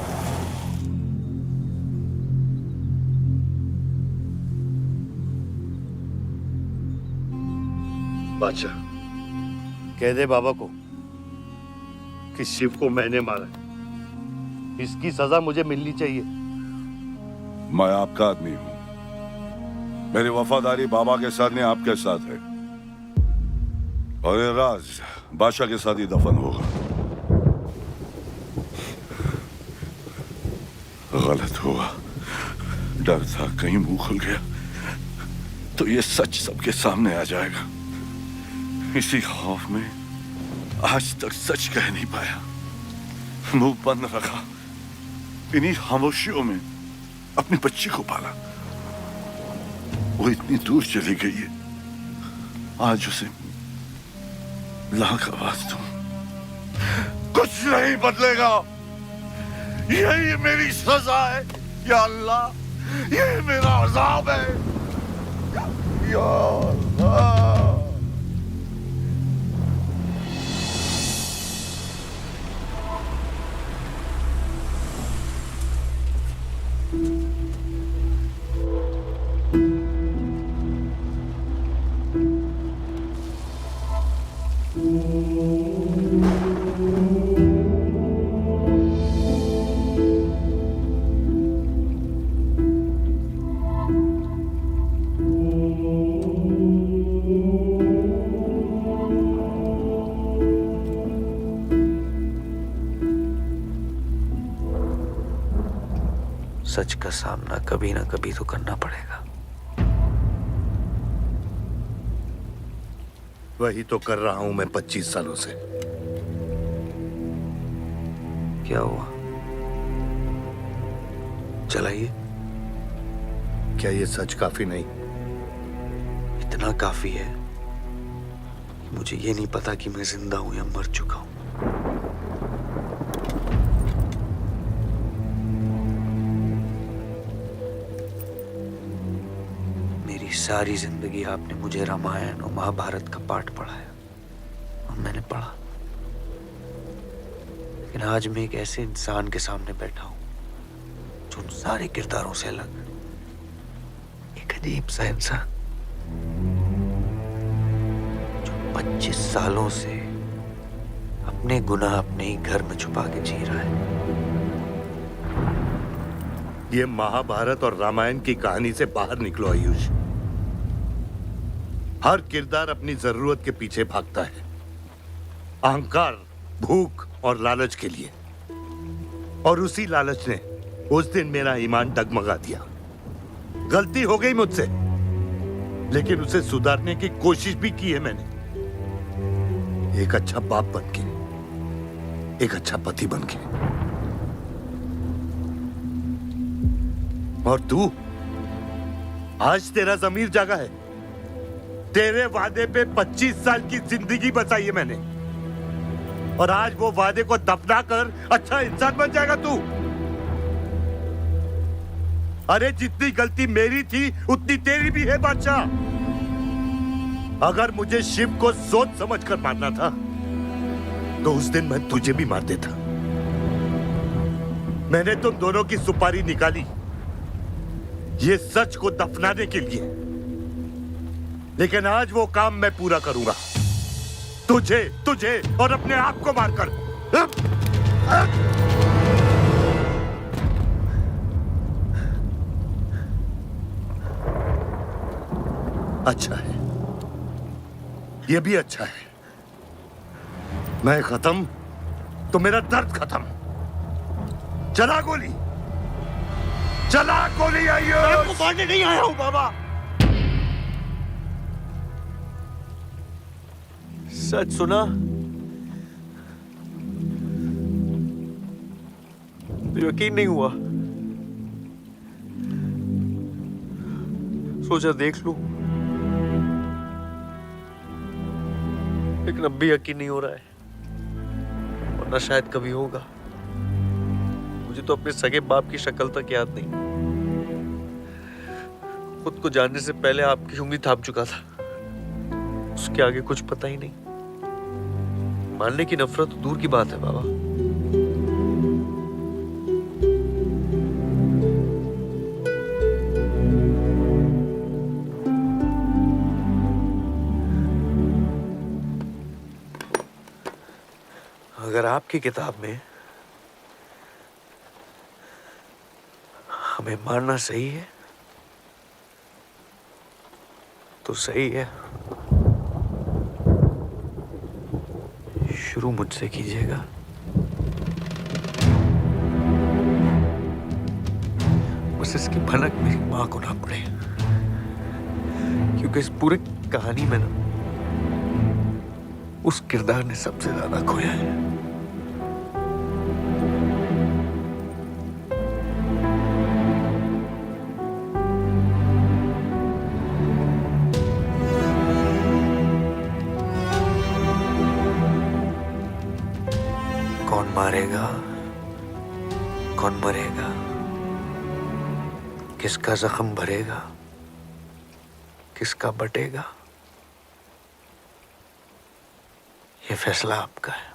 बादशाह, कह दे बाबा को कि शिव को मैंने मारा है। इसकी सजा मुझे मिलनी चाहिए। मैं आपका आदमी हूं। मेरी वफादारी बाबा के साथ नहीं, आपके साथ है। और ये राज बादशाह के साथ ही दफन होगा। गलत हुआ, डर था कहीं मुंह खुल गया तो ये सच सबके सामने आ जाएगा। इसी खौफ में आज तक सच कह नहीं पाया, मुंह बंद रखा। इन्हीं खामोशियों में अपनी बच्ची को पाला। वो इतनी दूर चली गई है, आज उसे लाख आवाज दूं, कुछ नहीं बदलेगा। यही मेरी सजा है या अल्लाह, यही मेरा अज़ाब है या अल्लाह। सच का सामना कभी ना कभी तो करना पड़ेगा। वही तो कर रहा हूं मैं 25 सालों से। क्या हुआ? चलाइए। क्या ये सच काफी नहीं? इतना काफी है, मुझे ये नहीं पता कि मैं जिंदा हूं या मर चुका हूं। सारी जिंदगी आपने मुझे रामायण और महाभारत का पाठ पढ़ाया और मैंने पढ़ा, लेकिन आज मैं एक ऐसे इंसान के सामने बैठा हूं जो उन सारे किरदारों से अलग, एक अजीब सा इंसान जो 25 सालों से अपने गुनाह अपने ही घर में छुपा के जी रहा है। ये महाभारत और रामायण की कहानी से बाहर निकलो आयुष। हर किरदार अपनी जरूरत के पीछे भागता है, अहंकार, भूख और लालच के लिए। और उसी लालच ने उस दिन मेरा ईमान डगमगा दिया। गलती हो गई मुझसे, लेकिन उसे सुधारने की कोशिश भी की है मैंने। एक अच्छा बाप बनके, एक अच्छा पति बनके। और आज तेरा जमीर जागा है। तेरे वादे पे 25 साल की जिंदगी बचाई है मैंने, और आज वो वादे को दफना कर अच्छा इंसान बन जाएगा तू। अरे जितनी गलती मेरी थी उतनी तेरी भी है बादशाह। अगर मुझे शिव को सोच समझ कर मारना था तो उस दिन मैं तुझे भी मार देता। मैंने तुम दोनों की सुपारी निकाली ये सच को दफनाने के लिए, लेकिन आज वो काम मैं पूरा करूंगा, तुझे तुझे और अपने आप को मारकर। अच्छा है, ये भी अच्छा है। मैं खत्म तो मेरा दर्द खत्म। चला गोली, चला गोली। आइयो, मैं आपको मारने नहीं आया हूं बाबा। सच सुना तो यकीन नहीं हुआ, सोचा देख लूं, लेकिन अब भी यकीन नहीं हो रहा है, वरना शायद कभी होगा। मुझे तो अपने सगे बाप की शक्ल तक याद नहीं। खुद को जानने से पहले आपकी उंगली थाप चुका था, उसके आगे कुछ पता ही नहीं। मानने की नफरत तो दूर की बात है बाबा। अगर आपकी किताब में हमें मारना सही है तो सही है, शुरू मुझसे कीजिएगा। बस इसकी भनक मेरी मां को ना पड़े, क्योंकि इस पूरी कहानी में ना उस किरदार ने सबसे ज्यादा खोया है। कौन मारेगा, कौन मरेगा, किसका जख्म भरेगा, किसका बटेगा, ये फैसला आपका है।